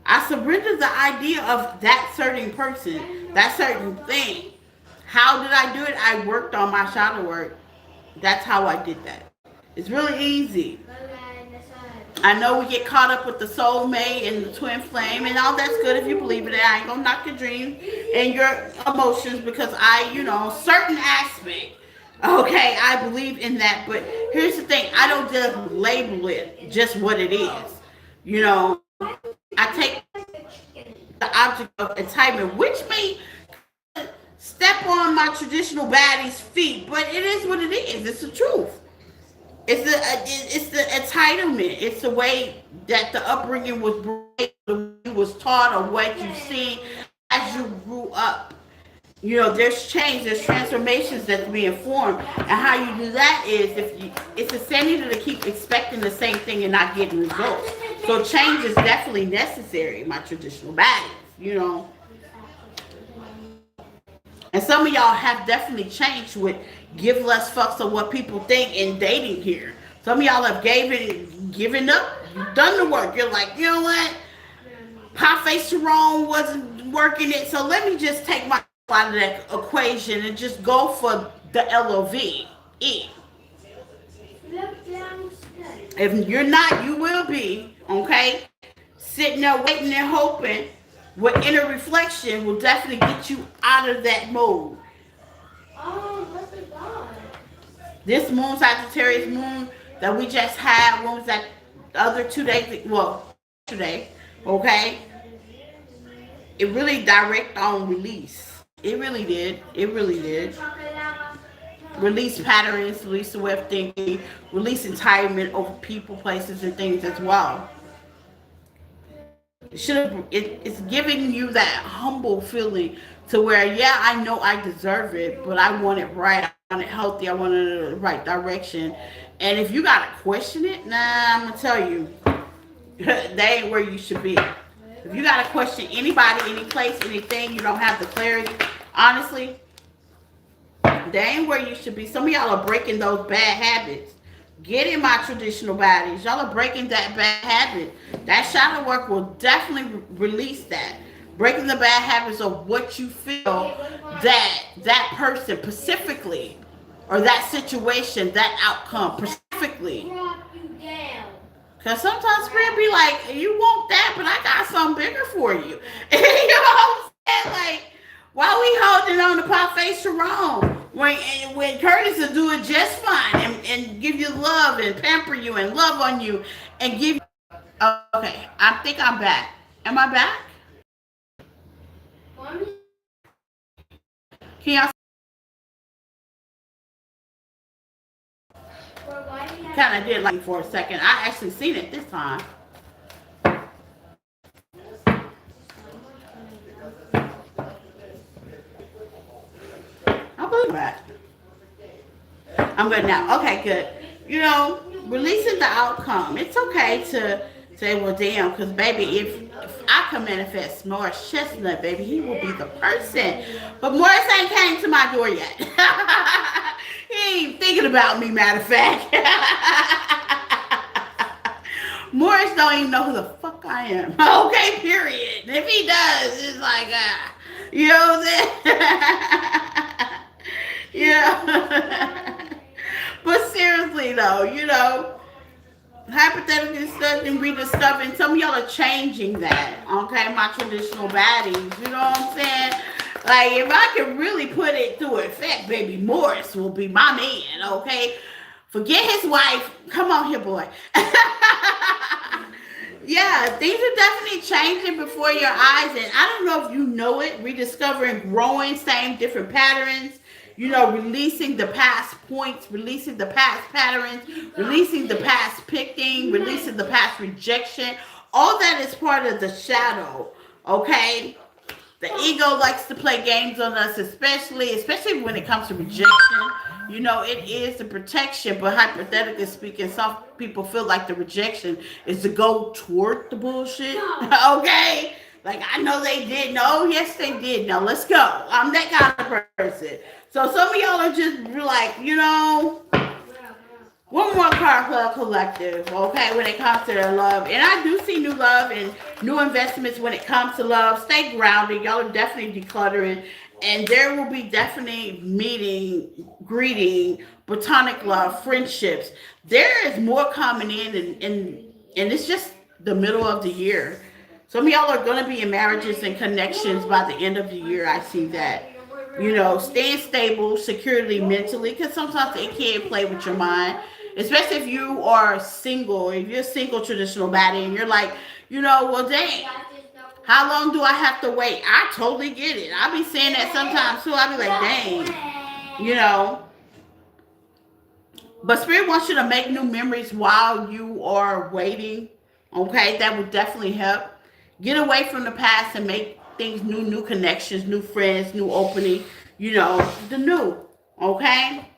I surrender the idea of that certain person, that certain thing. How did I do it? I worked on my shadow work. That's how I did that. It's really easy. I know we get caught up with the soulmate and the twin flame, and all that's good if you believe in it. I ain't gonna knock your dreams and your emotions because certain aspect. Okay, I believe in that, but here's the thing. I don't just label it just what it is. You know, I take the object of entitlement, which may step on my traditional baddie's feet, but it is what it is. It's the truth. It's the entitlement. It's the way that the upbringing was raised, the way you was taught, or what you've seen as you grew up. There's change, there's transformations that's being formed, and how you do that is if you, it's insanity to keep expecting the same thing and not getting results. So change is definitely necessary. My traditional values. And some of y'all have definitely changed with give less fucks of what people think in dating here. Some of y'all have given up, you've done the work. You're like, you know what? Pie Sharon wasn't working it, so let me just take my out of that equation and just go for the LOV. If you're not, you will be, okay? Sitting there waiting and hoping with inner reflection will definitely get you out of that mode. Oh, look at God. This moon, Sagittarius moon that we just had, when was that? The other 2 days, well, today, okay? It really direct on release. It really did. It really did. Release patterns, release the way of thinking, release entitlement over people, places, and things as well. It's giving you that humble feeling to where, yeah, I know I deserve it, but I want it right. I want it healthy. I want it in the right direction. And if you gotta question it, nah, I'm gonna tell you, that ain't where you should be. If you gotta question anybody, any place, anything, you don't have the clarity. Honestly, that ain't where you should be. Some of y'all are breaking those bad habits. Get in my traditional bodies. Y'all are breaking that bad habit. That shadow work will definitely release that. Breaking the bad habits of what you feel that person specifically, or that situation, that outcome specifically. Because sometimes Spirit be like, you want that, but I got something bigger for you. You know what I'm saying? Like, why we holding on to Pop Sharon when Curtis will do it just fine and give you love and pamper you and love on you and give you... Okay, I think I'm back. Am I back? Can y'all... Kind of did like for a second. I actually seen it this time. I believe that. I'm good now. Okay, good. Releasing the outcome. It's okay to say, well, damn, because baby, if I can manifest Morris Chestnut, baby, he will be the person. But Morris ain't came to my door yet. He ain't thinking about me, matter of fact. Morris don't even know who the fuck I am. Okay, period. If he does, it's like, you know what I'm saying? Yeah. But seriously though, hypothetically studying, rediscovering, some of y'all are changing that, okay? My traditional baddies, you know what I'm saying? Like, if I can really put it to effect, baby, Morris will be my man, okay? Forget his wife. Come on here, boy. Yeah, things are definitely changing before your eyes, and I don't know if you know it, rediscovering, growing, same different patterns, releasing the past points, releasing the past patterns, releasing the past picking, releasing the past rejection. All that is part of the shadow, okay? The ego likes to play games on us, especially when it comes to rejection. It is the protection, but hypothetically speaking, some people feel like the rejection is to go toward the bullshit. Okay? Like, I know they did. No, yes, they did. Now, let's go. I'm that kind of person. So some of y'all are just like, one more card for the collective, okay, when it comes to their love. And I do see new love and new investments when it comes to love. Stay grounded. Y'all are definitely decluttering. And there will be definitely meeting, greeting, platonic love, friendships. There is more coming in, and it's just the middle of the year. Some of y'all are going to be in marriages and connections by the end of the year. I see that. Staying stable, securely, mentally, because sometimes it can play with your mind. Especially if you are single, if you're a single traditional baddie and you're like, well, dang, How long do I have to wait? I totally get it. I be saying that sometimes too. I be like, dang, you know. But Spirit wants you to make new memories while you are waiting. Okay, that would definitely help. Get away from the past and make things new, new connections, new friends, new opening. You know, the new. Okay,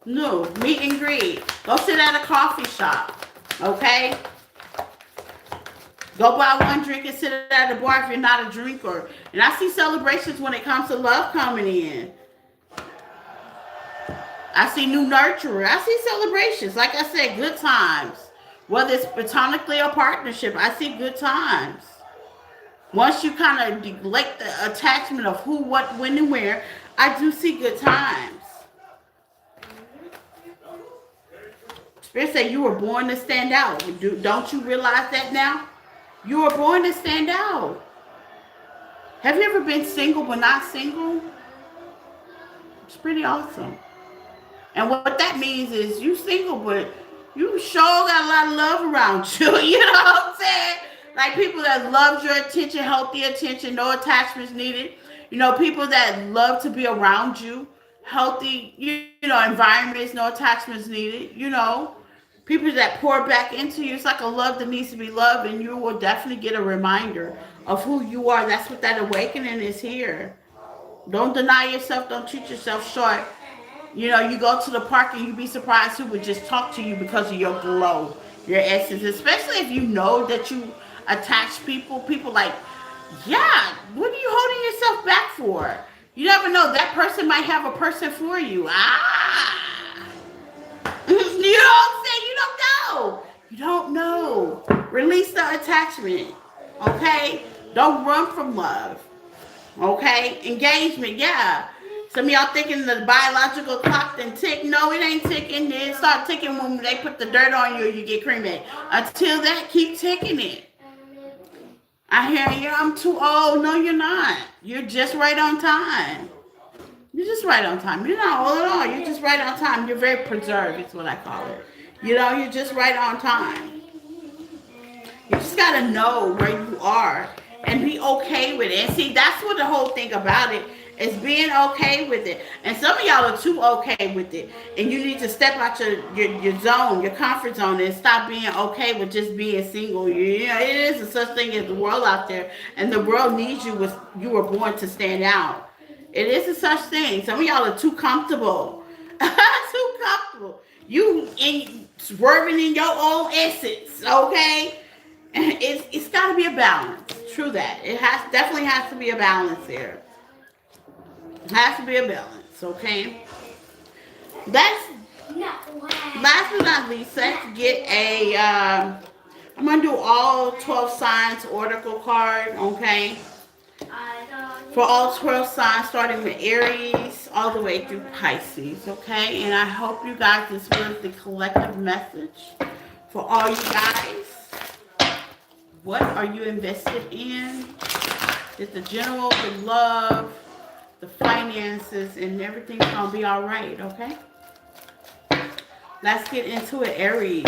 new meet and greet. Go sit at a coffee shop. Okay. Go buy one drink and sit at the bar if you're not a drinker. And I see celebrations when it comes to love coming in. I see new nurturer. I see celebrations. Like I said, good times. Whether it's platonically or partnership, I see good times. Once you kind of neglect the attachment of who, what, when, and where, I do see good times. Spirit said you were born to stand out. Don't you realize that now? You were born to stand out. Have you ever been single but not single? It's pretty awesome. And what that means is you single, but you sure got a lot of love around you. You know what I'm saying? Like people that love your attention, healthy attention, no attachments needed. You know, people that love to be around you, healthy, you know, environments, no attachments needed. You know, people that pour back into you. It's like a love that needs to be loved, and you will definitely get a reminder of who you are. That's what that awakening is here. Don't deny yourself. Don't treat yourself short. You know, you go to the park and you'd be surprised who would just talk to you because of your glow, your essence. Especially if you know that you attach people. People like, yeah, what are you holding yourself back for? You never know. That person might have a person for you. You know what I'm saying? You don't know. You don't know. Release the attachment. Okay? Don't run from love. Okay? Engagement, yeah. Some of y'all thinking the biological clock didn't tick. No, it ain't ticking. It start ticking when they put the dirt on you or you get cremated. Until that, keep ticking it. I hear you. I'm too old. No, you're not. You're just right on time. You're just right on time. You're not old at all. You're just right on time. You're very preserved, is what I call it. You know, you're just right on time. You just got to know where you are and be okay with it. And see, that's what the whole thing about it is, being okay with it. And some of y'all are too okay with it. And you need to step out your zone, your comfort zone, and stop being okay with just being single. You know, it is a such thing as the world out there. And the world needs you. You were born to stand out. It is a such thing. Some of y'all are too comfortable. Too comfortable. You swerving in your own essence, okay? It's got to be a balance. True that. It definitely has to be a balance here. It has to be a balance, okay? Last but not least, let's get a. I'm gonna do all 12 signs oracle card, okay? For all 12 signs, starting with Aries all the way through Pisces, okay? And I hope you guys, this was the collective message for all you guys. What are you invested in? Is the general, the love, the finances, and everything's gonna be all right, okay? Let's get into it, Aries.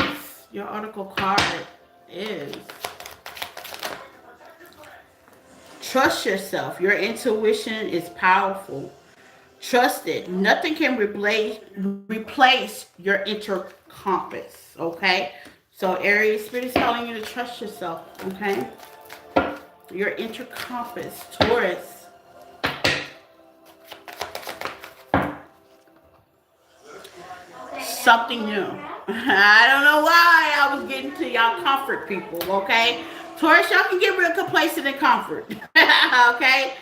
Your oracle card is... Trust yourself. Your intuition is powerful. Trust it. Nothing can replace your inner compass, okay? So Aries, Spirit is telling you to trust yourself, okay? Your inner compass. Taurus. Something new. I don't know why I was getting to y'all comfort people, okay? Taurus, y'all can get real complacent and comfort. Okay?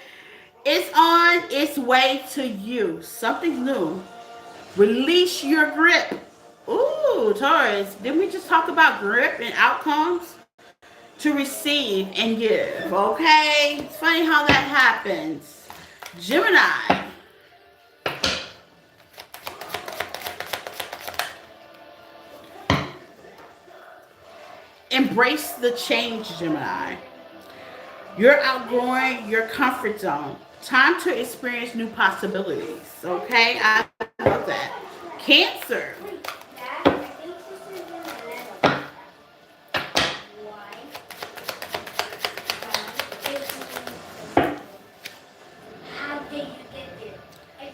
It's on its way to you. Something new. Release your grip. Ooh, Taurus. Didn't we just talk about grip and outcomes? To receive and give. Okay? It's funny how that happens. Gemini. Embrace the change, Gemini. You're outgrowing your comfort zone. Time to experience new possibilities. Okay? I love that. Cancer.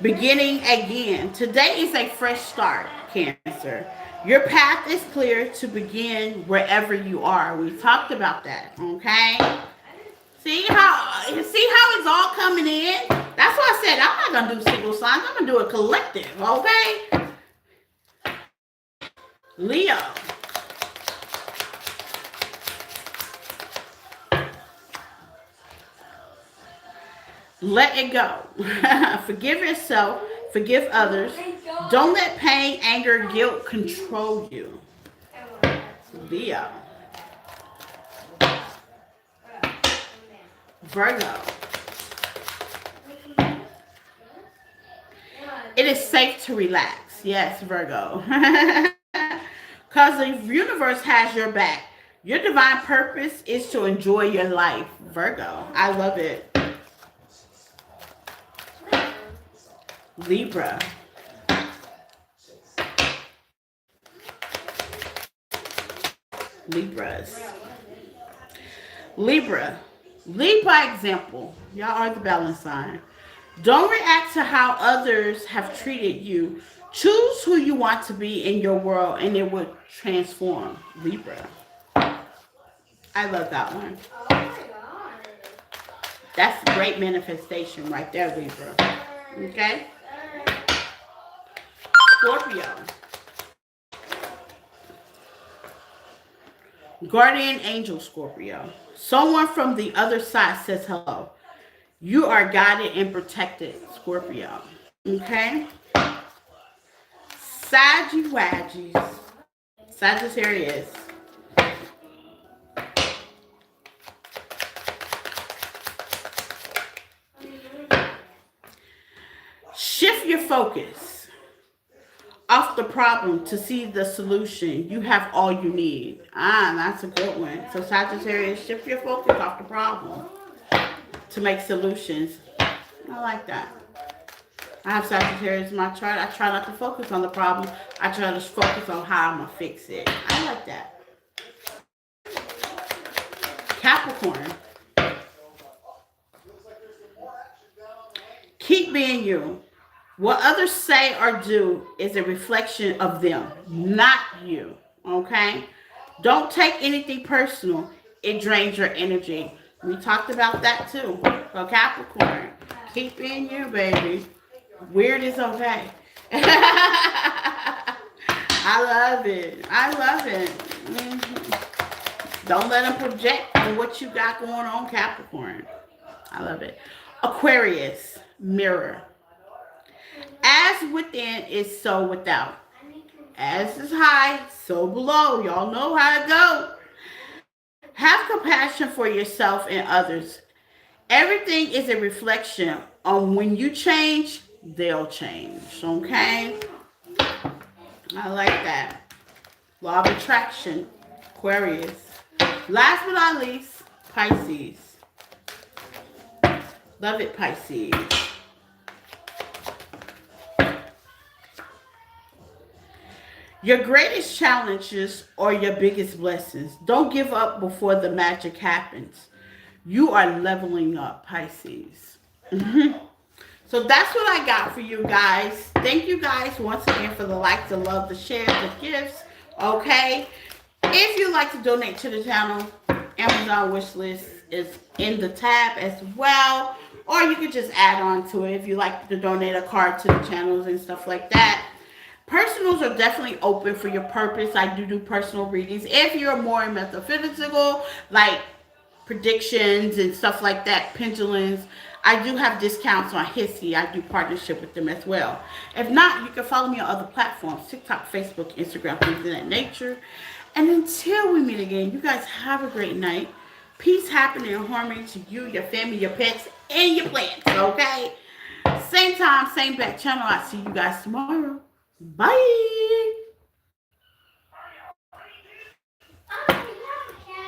Beginning again. Today is a fresh start, Cancer. Your path is clear to begin wherever you are. We talked about that, okay? See how it's all coming in? That's why I said I'm not gonna do single signs. I'm gonna do a collective, okay? Leo. Let it go. Forgive yourself. Forgive others. Don't let pain, anger, guilt control you. Leo. Virgo. It is safe to relax. Yes, Virgo. Because the universe has your back. Your divine purpose is to enjoy your life. Virgo. I love it. Libra. Libras. Libra. Lead by example. Y'all are the balance sign. Don't react to how others have treated you. Choose who you want to be in your world and it will transform. Libra. I love that one. That's great manifestation right there, Libra. Okay? Scorpio. Guardian angel Scorpio. Someone from the other side says hello. You are guided and protected, Scorpio. Okay? Sagittarius. Shift your focus off the problem to see the solution. You have all you need. That's a good one. So Sagittarius, shift your focus off the problem to make solutions. I like that. I have Sagittarius in my chart. I try not to focus on the problem. I try to focus on how I'm going to fix it. I like that. Capricorn. Keep being you. What others say or do is a reflection of them, not you. Okay? Don't take anything personal. It drains your energy. We talked about that too. So Capricorn, keep being you, baby. Weird is okay. I love it. I love it. Don't let them project on what you got going on, Capricorn. I love it. Aquarius, mirror. As within is so without. As is high, so below. Y'all know how it goes. Have compassion for yourself and others. Everything is a reflection on when you change, they'll change. Okay? I like that. Law of attraction, Aquarius. Last but not least, Pisces. Love it, Pisces. Your greatest challenges are your biggest blessings. Don't give up before the magic happens. You are leveling up, Pisces. So that's what I got for you guys. Thank you guys once again for the likes, the love, the shares, the gifts. Okay? If you'd like to donate to the channel, Amazon wish list is in the tab as well. Or you could just add on to it if you like to donate a card to the channels and stuff like that. Personals are definitely open for your purpose. I do personal readings. If you're more metaphysical, like predictions and stuff like that, pendulums, I do have discounts on Hissy. I do partnership with them as well. If not, you can follow me on other platforms, TikTok, Facebook, Instagram, things of that nature. And until we meet again, you guys have a great night. Peace, happiness, and harmony to you, your family, your pets, and your plants, okay? Same time, same back channel. I'll see you guys tomorrow. Bye.